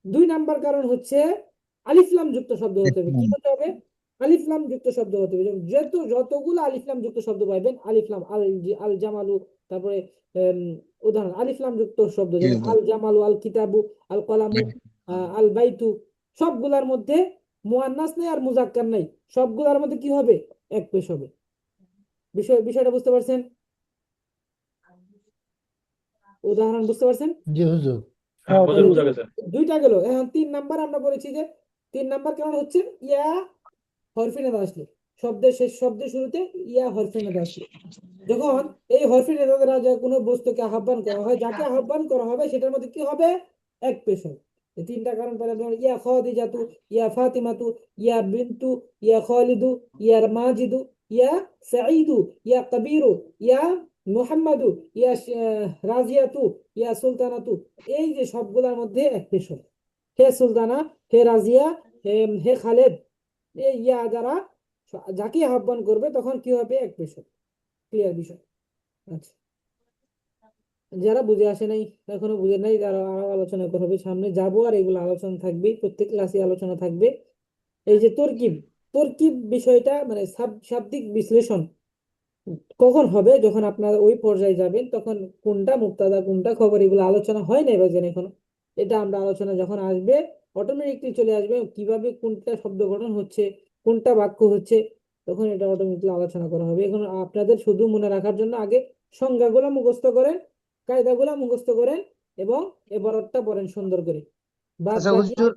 দুই নাম্বার কারণ হচ্ছে আলিফ লাম যুক্ত শব্দ হতে হবে। কি হতে হবে? আলিফ লাম যুক্ত শব্দ হতে হবে। যেমন যতগুলো আলিফ লাম যুক্ত শব্দ পাইবেন, আলিফ লাম, আল জামালু, তারপরে উম, উদাহরণ আলিফ লাম যুক্ত শব্দ, যেমন আল জামালু, আল কিতাবু, আল কলামু, আল বাইতু। সবগুলার মধ্যে মুয়ান্নাস নেই আর মুজাক্কার নাই, সবগুলার মধ্যে কি হবে? এক পেশ হবে। বিষয়টা বুঝতে পারছেন? উদাহরণ বুঝতে পারছেন? জি হুজুর। হ্যাঁ হুজুর তাহলে বোঝা গেছে। দুইটা গেল। এখন তিন নাম্বার আমরা বলেছি যে তিন নাম্বার কারণ হচ্ছে ইয়া হরফে নেদা আসলে, শব্দের শুরুতে ইয়া হরফে নেদা আসলে, যখন এই হরফে নেদা দ্বারা কোনো বস্তুকে আহ্বান করা হয়, যাকে আহ্বান করা হবে সেটার মধ্যে কি হবে? এক পেশ হবে। এই তিনটা কারণ পেলাম, যেমন ইয়া খাদিজাতু, ইয়া ফাতিমাতু, ইয়া বিনতু, ইয়া খালিদু, ইয়া মাজিদু, ইয়া সাঈদু, ইয়া কবিরু, ইয়া মুহাম্মাদু, ইয়া রাজিয়াতু, ইয়া সুলতানাতু। এই যে সবগুলোর মধ্যে এক পেশ হবে। হে সুলতানা, হে রাজিয়া, হে খালেদ, ইয়া যারা যাকে আহ্বান করবে তখন কি হবে? এক পেশ হবে। ক্লিয়ার বিষয়? আচ্ছা, যারা বুঝে আসে নাই, এখনো বুঝে নাই, তারা আরো আলোচনা করা হবে, সামনে যাবো আর এগুলো আলোচনা থাকবে, প্রত্যেক ক্লাসে আলোচনা থাকবে। এই যে তরকিব, তরকিব বিষয়টা মানে শাব্দিক বিশ্লেষণ কখন হবে? যখন আপনারা ওই পর্যায়ে যাবেন, তখন কোনটা মুক্তাদা কোনটা খবর এগুলো আলোচনা হয় না এবার এখনো। এটা আমরা আলোচনা যখন আসবে অটোমেটিকলি চলে আসবে, কিভাবে কোনটা শব্দ গঠন হচ্ছে, কোনটা বাক্য হচ্ছে, তখন এটা অটোমেটিকলি আলোচনা করা হবে। এখন আপনাদের শুধু মনে রাখার জন্য আগে সংজ্ঞাগুলো মুখস্থ করেন, কায়দাগুলো মুখস্থ করেন এবং এবারটা পড়েন সুন্দর করে। বাদ আচ্ছা বাকি হুজুর,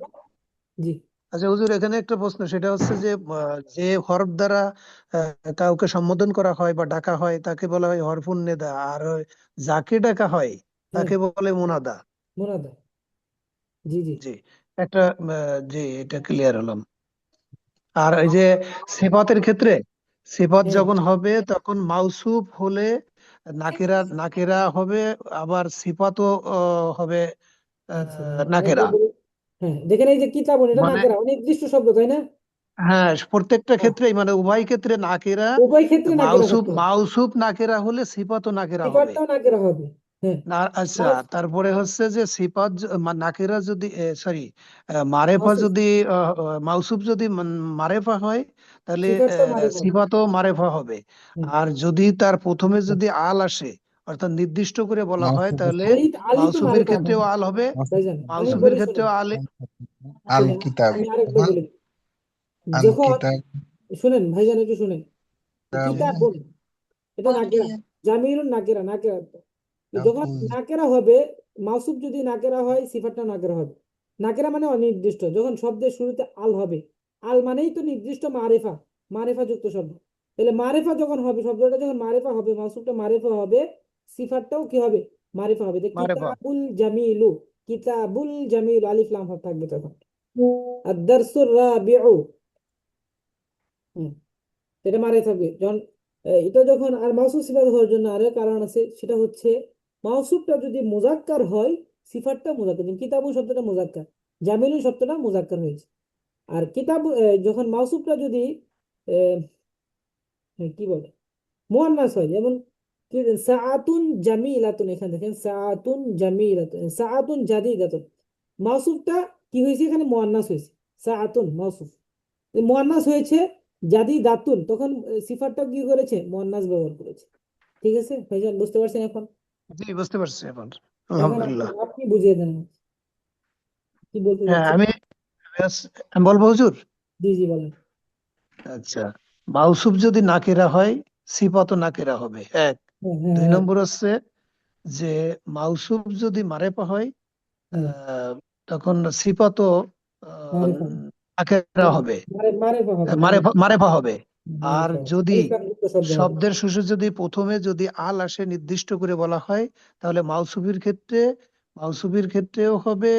জি আচ্ছা হুজুর, এখানে একটা প্রশ্ন, সেটা হচ্ছে যে যে হরফ দ্বারা কাউকে সম্বোধন করা হয় বা ডাকা হয় তাকে বলা হয় হরফুন নেদা, আর যাকে ডাকা হয় হ্যাঁ, তাকে বলে মুনাদা। মুনাদা। জি জি জি, একটা জি, এটা ক্লিয়ার হলাম। আর এই যে সিফাতের ক্ষেত্রে, সিফাত হ্যাঁ। যখন হবে তখন মাউসুফ হলে নাকেরা নাকেরা হবে, আবার সিফাতও হবে আচ্ছা, নাকেরা। আরেকবার বলুন। হ্যাঁ, দেখেন এই যে কিতাবুন, এটা মানে নাকেরা অনির্দিষ্ট শব্দ, তাই না? হ্যাঁ, প্রত্যেকটা হ্যাঁ, ক্ষেত্রেই মানে উভয় ক্ষেত্রে নাকেরা, উভয় ক্ষেত্রে নাকেরা মাউসুফ থাকতে হবে, মাউসুফ নাকেরা হলে সিফাতও নাকেরা হবে। সিফাতটাও নাকেরা হবে। হ্যাঁ, না, আচ্ছা, মাউস তারপরে হচ্ছে যে সিফাত নাকেরা যদি সরি মারেফা মাউসুফ যদি মাউসুফ যদি মারেফা হয়, তাহলে সিফাতটাও মারিফা। সিফাতও মারেফা হবে। হুম। আর যদি তার প্রথমে যদি আল আসে, অর্থাৎ নির্দিষ্ট করে বলা হয়, তাহলে আলি আলি তো মাউসুফের মারিফা হবে ক্ষেত্রেও আল হবে, ভাইজান, আমি মাউসুফের বলি শুনেন, ক্ষেত্রেও আল। আল শুনেন, কিতাব, আমি আরেকবার বলি। আল যখন কিতাব, শুনেন ভাইজান, একটু শুনেন। কিতাবুন, এটা নাকেরা, জামিলুন নাকেরা, নাকেরা। যখন নাকেরা হবে, মাউসুফ যদি নাকেরা হয়, সিফাতটা নাকেরা হবে। নাকেরা মানে অনির্দিষ্ট। যখন শব্দের শুরুতে আল হবে, আল মানেই তো নির্দিষ্ট মারেফা, মারেফা যুক্ত শব্দ। তাহলে মারেফা যখন হবে, শব্দটা যখন মারেফা হবে, মাউসুফটা মারেফা হবে, সিফাতটাও কি হবে? মারেফা হবে। যে মারেফা। কিতাবুল জামিলু, কিতাবুল জামিল, আলিফ লাম থাকবে তখন। আর দারসুর রাবিউ, এটা মারে থাকবে যখন এটা যখন। আর মাউসুফ সিফাত হওয়ার জন্য আরো কারণ আছে, সেটা হচ্ছে মাউসুফটা যদি মুজাক্কার হয়, সিফাতটা মুজাক্কার। যেমন কিতাবু শব্দটা মুজাক্কার, জামিলু শব্দটা মুজাক্কার হয়েছে। আর কিতাব যখন মাউসুফটা যদি আহ, কি বলে মুয়ান্নাস হয়, যেমন সাআতুন জামিলাতুন, এখানে দেখেন সাআতুন জামিলাতুন, সাআতুন জাদিদাতুন, মাউসুফটা কি হয়েছে? এখানে মুয়ান্নাস হয়েছে, সাআতুন মাউসুফ মুয়ান্নাস হয়েছে, জাদি দাতুন, তখন সিফাতটাও কি করেছে? মুয়ান্নাস ব্যবহার করেছে। ঠিক আছে ভাইজান, বুঝতে পারছেন এখন? জি, বুঝতে পারছি এখন, এখন আপনি আলহামদুলিল্লাহ। আপনি বুঝিয়ে দেন কি বলতে হ্যাঁ, চাচ্ছেন। আমি বলবো হুজুর। জি জি বলেন। আচ্ছা, মাউসুফ যদি নাকেরা হয়, সিফাতও নাকেরা হবে, এক। হ্যাঁ হ্যাঁ দুই হ্যাঁ নম্বর হচ্ছে যে মাউসুফ যদি মারেফা হয়, হ্যাঁ, আহ, তখন সিফাতও আহ, মারিফা, নাকেরা হবে, মারিফা হবে, মারেফা মারেফা হবে। আর মারিফা হবে, যদি আলিফ লাম যুক্ত শব্দ হবে। শব্দের শেষে যদি প্রথমে যদি আল আসে নির্দিষ্ট করে বলা হয়, তাহলে মাউসুফির ক্ষেত্রেও হবে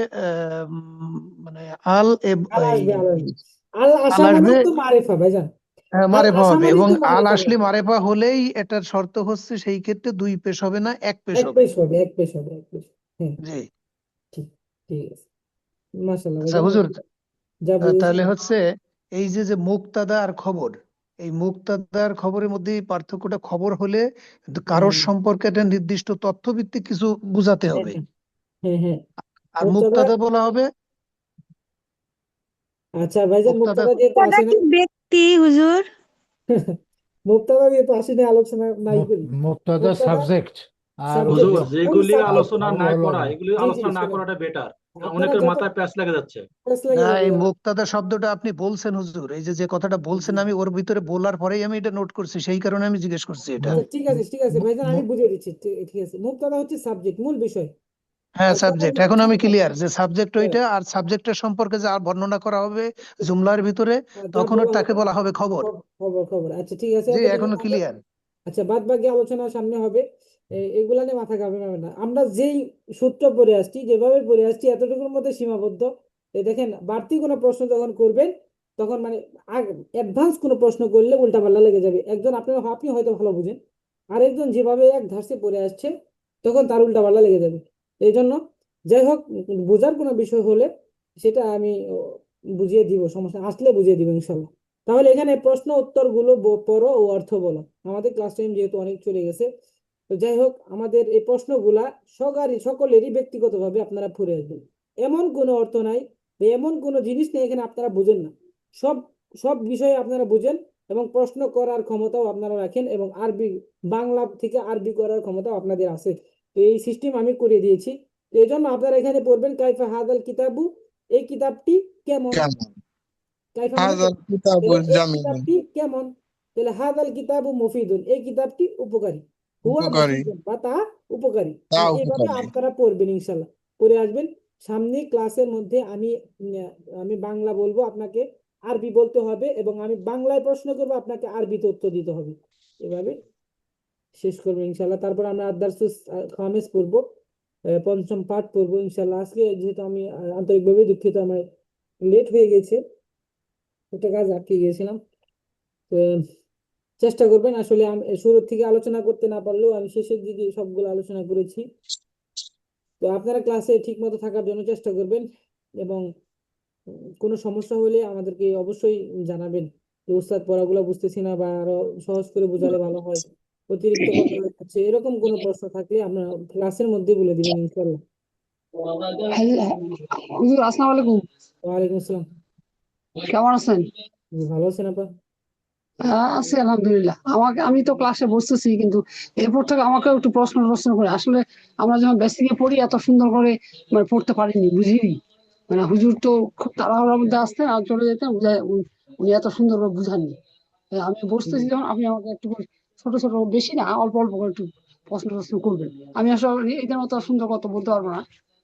মানে আল আল এই আসবে, আল আসবে, আল আল আসা আসবে, মানেই তো মারিফা ভাইজান, আল মারেফা আসা হবে। মানেই এবং তো আল মারিফা আসলে ভাইজান। মারেফা হলেই এটার শর্ত হচ্ছে সেই ক্ষেত্রে দুই পেশ হবে না, এক পেশ এক হবে। পেশ হবে, এক পেশ হবে, এক পেশ। হ্যাঁ, জি। ঠিক, ঠিক আছে। মাশাআল্লাহ আচ্ছা ভাইজান, হুজুর, যা বুঝেছেন। তাহলে হচ্ছে এই যে যে মুক্তাদা আর খবর, এই মুক্তাদা আর খবরের মধ্যে এই পার্থক্যটা, খবর হলে কারোর হ্যাঁ সম্পর্কে একটা নির্দিষ্ট তথ্যভিত্তিক কিছু বোঝাতে হ্যাঁ হবে, হ্যাঁ হ্যাঁ। আর মুক্তাদা, মুক্তাদা বলা হবে, আচ্ছা ভাইজান, মুক্তাদা। মুক্তাদা যেহেতু দাদা আসে কি নাই, ব্যক্তি হুজুর? মুক্তাদা যেহেতু আসে নাই, আলোচনা নাই করি। মুক্তাদা মুক্তাদা সাবজেক্ট, আর সাবজেক্ট, হুজুর, মূল যেগুলি সাবজেক্ট। আলোচনা না ভালো করা, হবে। এগুলি জি জি আলোচনা না শোনেন, করাটা বেটার। আপনারা অনেকের যত মাথায় প্যাঁচ লেগে যাচ্ছে। প্যাঁচ লেগে না, যাবে। এই মুক্তাদা শব্দটা আপনি বলছেন হুজুর, এই যে যে কথাটা বলছেন, আমি ওর ভিতরে বলার পরেই আমি এটা নোট করছি, সেই কারণে আমি জিজ্ঞেস করছি এটা। আচ্ছা মুক- ঠিক আছে, ঠিক আছে মুক- ভাইজান, আমি মুক- বুঝিয়ে দিচ্ছি। ঠিক আছে, মুক্তাদা হচ্ছে সাবজেক্ট, মূল বিষয়। হ্যাঁ, আর খবর সাবজেক্ট, হচ্ছে এখন আমি সংবাদ। ক্লিয়ার যে সাবজেক্ট হ্যাঁ, ওইটা, আর সাবজেক্টের সম্পর্কে যা বর্ণনা করা হবে জুমলার ভিতরে, আর যা তখন ওর বলা তাকে হবে, বলা হবে খবর। খবর খবর। আচ্ছা ঠিক আছে, জি, এতটুকু এখনো আমাদের। ক্লিয়ার। আচ্ছা, বাদ বাকি আলোচনা সামনে হবে। এগুলা নিয়ে মাথা ঘামাবেন না, আমরা যেই সূত্র পড়ে আসছি, যেভাবে পড়ে আসছি, এতটুকুর মধ্যে সীমাবদ্ধ। দেখেন, বাড়তি কোনো প্রশ্ন যখন করবেন, তখন মানে অ্যাডভান্স কোনো প্রশ্ন করলে উল্টাপাল্টা লেগে যাবে। একজন আপনি হয়তো ভালো বুঝেন, আরেকজন যেভাবে এক ধারসে পড়ে আসছে, তখন তার উল্টাপাল্টা লেগে যাবে। এই জন্য যাই হোক, বোঝার কোনো বিষয় হলে সেটা আমি বুঝিয়ে দিব, সমস্যা আসলে বুঝিয়ে দিব ইনশাল্লাহ। তাহলে এখানে প্রশ্ন উত্তরগুলো পড়ো ও অর্থ বলো। আমাদের ক্লাস টাইম যেহেতু অনেক চলে গেছে, তো যাই হোক, আমাদের এই প্রশ্নগুলা সকলেরই ব্যক্তিগতভাবে আপনারা পড়ে আসবেন। এমন কোনো অর্থ নাই বা এমন কোনো জিনিস নেই এখানে আপনারা বুঝেন না। সব সব বিষয়ে আপনারা বুঝেন এবং প্রশ্ন করার ক্ষমতাও আপনারা রাখেন, এবং আরবি, বাংলা থেকে আরবি করার ক্ষমতাও আপনাদের আছে। তো এই সিস্টেম আমি করে দিয়েছি। তো এই জন্য আপনারা এখানে পড়বেন কাইফা হাদাল কিতাবু, এই কিতাবটি কেমন। কেমন কাইফা মানে হাজার কেমন, কিতাবুল তাহলে এই জামিলুন, কিতাবটি কেমন, তাহলে হাদাল কিতাবু মুফিদুন, এই কিতাবটি উপকারী, হুয়া উপকারী, মুফিদুন বা তা উপকারী। তা মানে এইভাবে উপকারী। আপনারা পড়বেন ইনশাল্লাহ, পড়ে আসবেন। সামনে ক্লাসের মধ্যে আমি বাংলা বলবো, আপনাকে আরবি বলতে হবে, এবং আমি বাংলায় প্রশ্ন করবো, আপনাকে আরবিতে উত্তর দিতে হবে। এভাবে শেষ করবো ইনশাল্লাহ। তারপর আমরা আদার্সুস খামেস পড়বো, পঞ্চম পাঠ পড়বো ইনশাল্লাহ। আজকে যেহেতু আমি আন্তরিকভাবে দুঃখিত, আমার লেট হয়ে গেছে, একটা কাজ আটকে গিয়েছিলাম। তো চেষ্টা করবেন, আসলে আমি শুরুর থেকে আলোচনা করতে না পারলেও আমি শেষের দিকে সবগুলো আলোচনা করেছি। তো আপনারা ক্লাসে ঠিক মতো থাকার জন্য চেষ্টা করবেন, এবং কোনো সমস্যা হলে আমাদেরকে অবশ্যই জানাবেন যে উস্তাদ পড়াগুলো বুঝতেছি না, বা আরো সহজ করে বোঝালে ভালো হয়, অতিরিক্ত কথা হয়ে যাচ্ছে, এরকম কোনো প্রশ্ন থাকলে আপনারা ক্লাসের মধ্যে বলে দিবেন ইনশাল্লাহ। হুজুর আসসালামু আলাইকুম। ওয়ালাইকুম আসসালাম। কেমন আছেন? জি, ভালো আছেন আপা? হ্যাঁ, আছি আলহামদুলিল্লাহ। আমি তো ক্লাসে বসতেছি, কিন্তু এরপর থেকে আমাকে একটু প্রশ্ন করে। আসলে আমরা যখন বেসিকে পড়ি এত সুন্দর করে মানে পড়তে পারিনি, বুঝিনি। মানে হুজুর তো খুব তাড়াহুড়োর মধ্যে আসতেন আর চলে যেতেন, উনি এত সুন্দর করে বুঝাননি। আমি বসতেছি যখন, আপনি আমাকে একটু করে ছোট ছোট, বেশি না, অল্প অল্প করে একটু প্রশ্ন করবেন। আমি আসলে এটার মতো সুন্দর কথা বলতে পারবো না,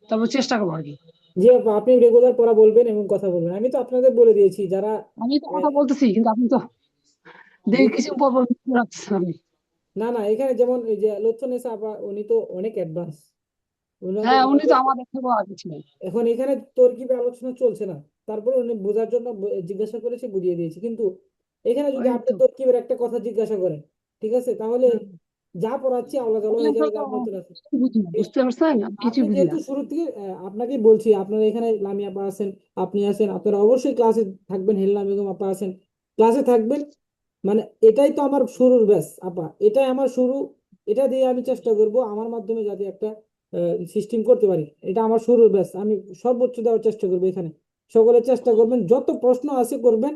তারপর চেষ্টা করবো আর কি। জি আপা, আপনি রেগুলার পড়া বলবেন এবং কথা বলবেন। আমি তো আপনাদের বলে দিয়েছি যারা আমি তো আহ, কথা বলতেছি, কিন্তু আপনি তো দেখি জি, কিছু পর পর রাখছেন আপনি। না না, এখানে যেমন ওই যে লুৎফুন্নেসা আপা, উনি তো অনেক অ্যাডভান্স, হ্যাঁ, উনি তো ওনাদের আমাদের থেকে আগে ছিলেন। এখন এখানে তর্কিবে আলোচনা চলছে না, তারপরে উনি বোঝার জন্য জিজ্ঞাসা করেছে, বুঝিয়ে দিয়েছি। কিন্তু এখানে যদি ওই আপনি তো। তর্কিবের একটা কথা জিজ্ঞাসা করেন, ঠিক আছে, তাহলে হুম। যা পড়াচ্ছি আওলা জল আমি হয়ে যাবে, আসলে তো লাভ নতুন আছে। কিছু বুঝি না, বুঝতে পারছেন? আমি কিছু আপনি বুঝি না। যেহেতু শুরু থেকে আপনাকে বলছি, আপনারা এখানে লামিয়া আপা আছেন, আপনি আছেন, আপনারা অবশ্যই ক্লাসে থাকবেন, হেলনা বেগম আপা আছেন, ক্লাসে থাকবেন। মানে এটাই তো আমার শুরুর ব্যাস আপা, এটাই আমার শুরু। এটা দিয়ে আমি চেষ্টা করব আমার মাধ্যমে যাতে একটা সিস্টেম করতে পারি। এটা আমার শুরুর ব্যাস, আমি সর্বোচ্চ দেওয়ার চেষ্টা করবো এখানে। সকলে চেষ্টা করবেন, যত প্রশ্ন আছে করবেন,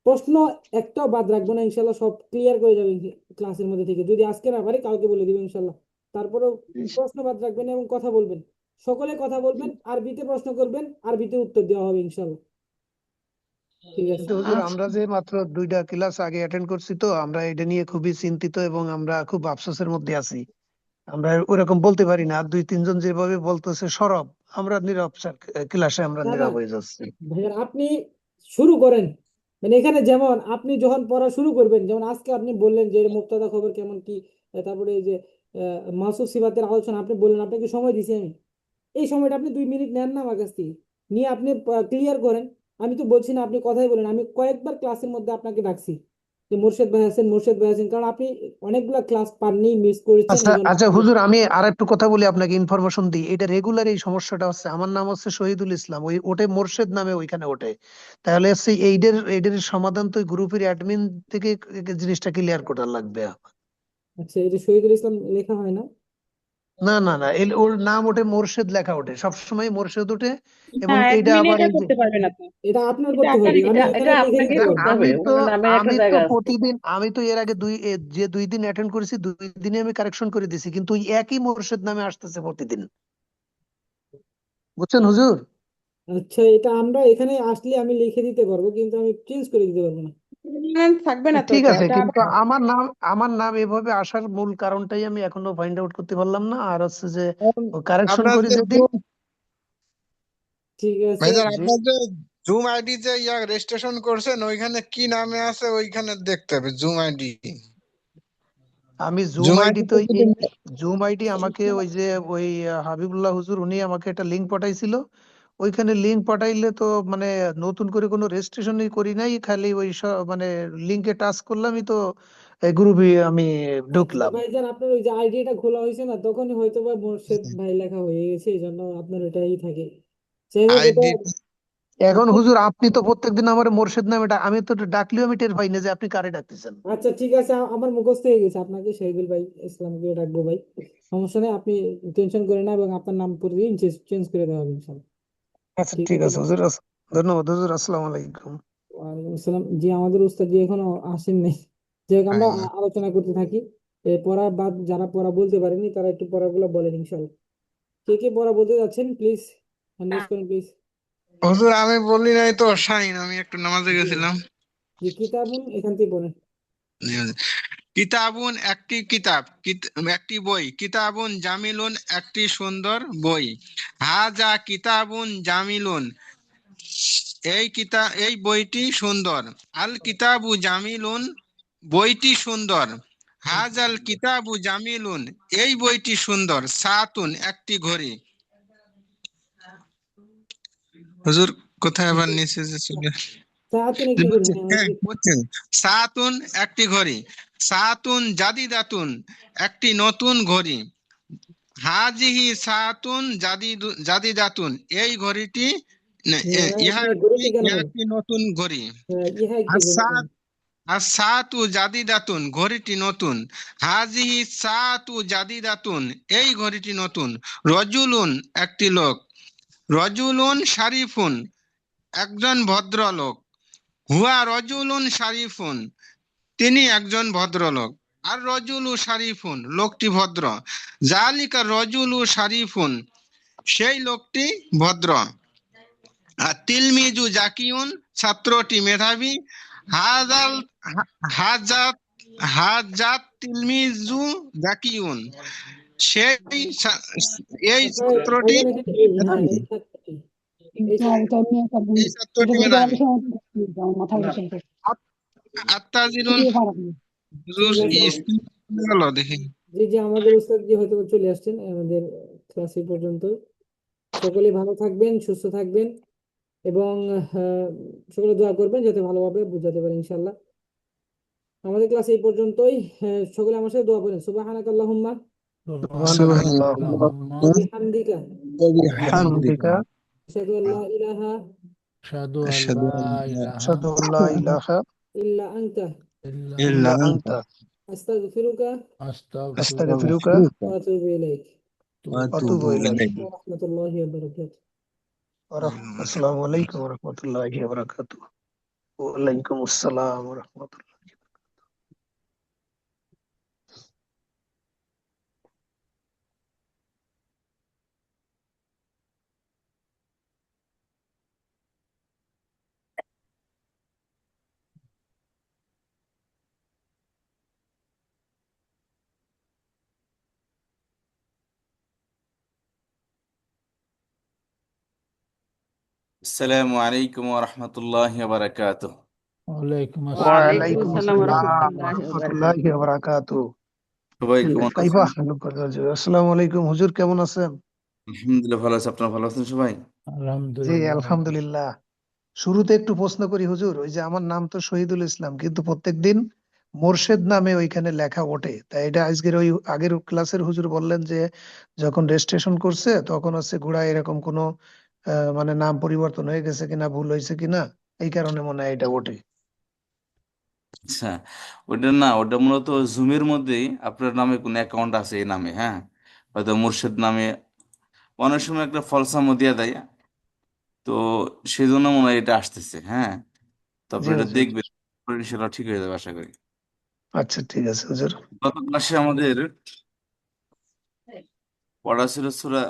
প্রশ্ন একটাও বাদ রাখবো না ইনশাল্লাহ, সব ক্লিয়ার করে যাবে ক্লাসের মধ্যে থেকে। যদি আজকে না পারি কালকে বলে দিবেন ইনশাল্লাহ। তারপরেও প্রশ্ন বাদ রাখবেন এবং কথা বলবেন, সকলে কথা বলবেন, আরবিতে প্রশ্ন করবেন, আরবিতে উত্তর দেওয়া হবে ইনশাল্লাহ। ঠিক আছে। কিন্তু হুজুর, আচ্ছা। আমরা যে মাত্র 2টা ক্লাস আগে অ্যাটেন্ড করছি, তো আমরা এটা নিয়ে খুবই চিন্তিত এবং আমরা খুব আফসোসের মধ্যে আছি। আমরা ওরকম বলতে পারি না, আর 2-3 জন যেভাবে বলতেছে সরব, আমরা নীরব স্যার, ক্লাসে আমরা না না নীরব হয়ে যাচ্ছি। ভাইয়া, আপনি শুরু করেন। মানে এখানে যেমন আপনি যখন পড়া শুরু করবেন, যেমন আজকে আপনি বললেন যে মুক্তাদা খবর কেমন কি, তারপরে এই যে মাসুদ সিফাতের আলোচনা আপনি বললেন, আপনাকে সময় দিছি আমি। এই সময়টা আপনি 2 মিনিট নেন না আমার কাছ থেকে, নিয়ে আপনি ক্লিয়ার করেন। আমি তো বলছি না আপনি কথাই বলেন, আমি কয়েকবার ক্লাসের মধ্যে আপনাকে ডাকছি যে মোর্শেদ ভাই আছেন, মোর্শেদ ভাই আছেন, কারণ আপনি অনেকগুলা ক্লাস পাননি, মিস করেছেন, আচ্ছা এই জন্য। আচ্ছা হুজুর, আমি আর একটু কথা বলি, আপনাকে ইনফরমেশন দিই। এটা রেগুলার এই সমস্যাটা হচ্ছে। আমার নাম হচ্ছে শহীদুল ইসলাম, ওই ওঠে মোর্শেদ নামে ওইখানে ওঠে। তাহলে হচ্ছে এইটার সমাধান তো গ্রুপের অ্যাডমিন থেকে জিনিসটা ক্লিয়ার করা লাগবে। আচ্ছা, এটা শহীদুল ইসলাম লেখা হয় না? না না না, ওর নাম ওঠে মোর্শেদ, লেখা ওঠে সবসময় মোর্শেদ ওঠে। এবং হ্যাঁ, এইটা অ্যাডমিন আবার এটা এই যে করতে পারবেন আপনি। এটা আপনার এটা করতে আপনার, হবে, আমি এটা এখানে এটা লিখে আপনাকে দিতে না, করতে পারবো। হবে, ওনার নামের একটা জায়গা আছে। প্রতিদিন, আমি তো এর আগে যে 2 দিন অ্যাটেন্ড করেছি, 2 দিনে আমি কারেকশন করে দিয়েছি, কিন্তু ওই একই মোর্শেদ নামে আসতেছে প্রতিদিন। বুঝছেন হুজুর? আচ্ছা, এটা আমরা এখানে আসলে আমি লিখে দিতে পারবো, কিন্তু আমি চেঞ্জ করে দিতে পারবো না। থাকবে না তো, ঠিক এটা আছে, এটা কিন্তু আবার। আমার নাম এভাবে আসার মূল কারণটাই আমি এখনো ফাইন্ড আউট করতে পারলাম না। আর হচ্ছে যে কারেকশন আপনার করে যে যেদিন। ঠিক আছে। ভাইজান, জি, আপনার যে জুম আইডি যে রেজিস্ট্রেশন করছেন, ওইখানে কি নামে আছে ওইখানে দেখতে হবে জুম আইডি। আমি জুম জুম আইডি আইডি তো তো যদি জুম আইডি আমাকে ওই যে ওই হাবিবুল্লাহ হুজুর, উনি আমাকে একটা লিংক পাঠাইছিল। ওইখানে লিংক পাঠাইলে তো মানে নতুন করে কোনো রেজিস্ট্রেশনই করি নাই, খালি ওই মানে লিংকে টাচ করলামই তো গ্রুপে আমি আচ্ছা ঢুকলাম। ভাইজান, আপনার ওই যে আইডিটা খোলা হয়েছে না, তখনই হয়তো বা মোর্শেদ ভাই লেখা হয়ে গেছে, এই জন্য আপনার ওটাই থাকে। যাই হোক, এটা আইডি এখন হুজুর আপনি তো প্রত্যেকদিন আমার মোর্শেদ নামে আমি তো ডাকলেও আমি টের পাই না যে আপনি কারে ডাকতেছেন। আচ্ছা ঠিক আছে, আমার মুখস্থ হয়ে গেছে, আপনাকে শহীদুল ভাই ইসলামকে ডাকবো ভাই, সমস্যা নেই, আপনি টেনশন করেন না, এবং আপনার নাম প্রতিদিন চেঞ্জ করে দেওয়া হবে ইনশাল্লাহ। আচ্ছা ঠিক ঠিক আছে আছে ভাই? হুজুর, ধন্যবাদ হুজুর, আসসালামু আলাইকুম। ওয়ালাইকুম আসসালাম। জি, আমাদের উস্তাদ জি এখনো আসেন নাই, যে আমরা আলোচনা করতে থাকি। পড়া বাদ যারা পড়া বলতে পারেনি তারা একটু পড়াগুলো বলেন ইনশাল্লাহ। কে কে পড়া বলতে যাচ্ছেন প্লিজ হ্যান্ড রেজ করেন প্লিজ। হুজুর আমি বলি নাই তো, শাইন, আমি একটু নামাজে জি গেছিলাম। জি, কিতাবুন এখান থেকে পড়েন। কিতাবুন একটি কিতাব, একটি বই। কিতাবুন জামিলুন একটি সুন্দর বই। হাজা কিতাবুন জামিলুন, এই বইটি সুন্দর। আল কিতাবু জামিলুন, বইটি সুন্দর। হাজাল কিতাবু জামিলুন, এই বইটি সুন্দর। সাতুন একটি ঘড়ি। হুজুর কোথায় আবার নিচে যে চলে সাহাতুন একটি করে, হ্যাঁ হ্যাঁ বুঝছেন। সাতুন একটি ঘড়ি। সাতুন জাদিদাতুন, একটি নতুন ঘড়ি। হাজিহি সাতুন জাদিদাতুন, এই ঘড়িটি ইহা গরুটি কেন বলেন? একটি নতুন ঘড়ি। ইহা একটি আর গরু, হ্যাঁ। আর সাতু জাদিদাতুন, ঘড়িটি নতুন। হাজিহি সাতু জাদিদাতুন, এই ঘড়িটি নতুন। রজুলুন একটি লোক। রজুলুন শারিফুন, একজন ভদ্রলোক। হুয়া রজুলুন শারিফুন, তিনি একজন ভদ্রলোক। আর রজুলু শারিফুন, লোকটি ভদ্র। জালিকা রজুলু শারিফুন, সেই লোকটি ভদ্র। আর তিলমিজু জাকিউন, ছাত্রটি মেধাবী। হাজাল হাজাত হাজাত তিলমিজু জাকিউন, সেই এই ছাত্রটি ভাইজান এখানে হ্যাঁ মেধাবী। এই ছাত্রটি, এই কিন্তু ছাত্রটি। এটা আমি একটা এই এটা ছাত্রটি বুঝে মেধাবী। আসলে আমার মাথায় বসে গেছে। আত্তাজিরুন, দিয়ে পারা যাবে। হুজুর ঠিক আছে, স্ক্রিন গেল দেখি। জি জি, আমাদের উস্তাদ জি হয়তো চলে আসছেন আমাদের ক্লাসে পর্যন্ত। সকলেই ভালো থাকবেন, সুস্থ থাকবেন, এবং সকলে দোয়া করবেন যাতে ভালোভাবে বুঝাতে পারি ইনশাল্লাহ। আমাদের ক্লাস এই পর্যন্তই। সকলে আমার সাথে দোয়া করেন, সুবহানাকাল্লাহুম্মা সুবহানাল্লাহ ওয়া বিহামদিকা বিহামদিকা আশহাদু আল্লা ইলাহা আশহাদু আশহাদু আল্লা আল্লা ইলাহা আশহাদু আল্লা ইলাহা ইল্লা আনতা ইল্লা ইল্লা ইল্লা আনতা আনতা আস্তাগফিরুকা আস্তাগফিরুকা ওয়া আতুবু ইলাইক। ওয়া ওয়া আতুবু আতুবু ইলাইক। ইলাইহি। ওয়া রাহমাতুল্লাহি ওয়া বারাকাতুহু। আসসালামু আলাইকুম ওয়া রাহমাতুল্লাহি ওয়া বারাকাতুহু। ওয়া আলাইকুম আসসালাম ওয়া রাহমাতুল্লাহ। السلام عليكم ورحمة الله وبركاته. ওয়ালাইকুম ওয়া আসসালাম ওয়ালাইকুম আলাইকুম আসসালাম ওয়া আসসালাম ওয়া রাহমাতুল্লাহি ওয়া রাহমাতুল্লাহি বারাকাতুহু। ওয়া বারাকাতুহু। সবাই কেমন কাইফা আছেন? হালুকা আসসালামু আলাইকুম হুজুর, কেমন আছেন? আলহামদুলিল্লাহ ভালো আছে, আপনারা ভালো আছেন সবাই? জি আলহামদুলিল্লাহ। আলহামদুলিল্লাহ। শুরুতে একটু প্রশ্ন করি হুজুর, ওই যে আমার নাম তো শহীদুল ইসলাম, কিন্তু প্রত্যেকদিন মোর্শেদ নামে ওইখানে লেখা ওঠে, তাই এটা আজকের ওই আগের ক্লাসের হুজুর বললেন যে যখন রেজিস্ট্রেশন করছে তখন হচ্ছে গোড়ায় এরকম কোনো মানে নাম পরিবর্তন হয়ে গেছে কিনা, ভুল হয়েছে কিনা, এই কারণে মনে হয় এটা ওঠে। আচ্ছা, ওটা না, ওটা মূলত জুমের মধ্যেই আপনার নামে কোনো অ্যাকাউন্ট আছে এই নামে, হ্যাঁ, হয়তো মুর্শেদ নামে অনেক সময় একটা ফলসামও দিয়ে দেয়, তো সেই জন্য মনে হয় এটা আসতেছে, হ্যাঁ। তো জি আপনি এটা হুজুর। দেখবেন, ইনশাল্লাহ ঠিক হয়ে যাবে আশা করি। আচ্ছা ঠিক আছে হুজুর। গত ক্লাসে আমাদের পড়া ছিল সূরা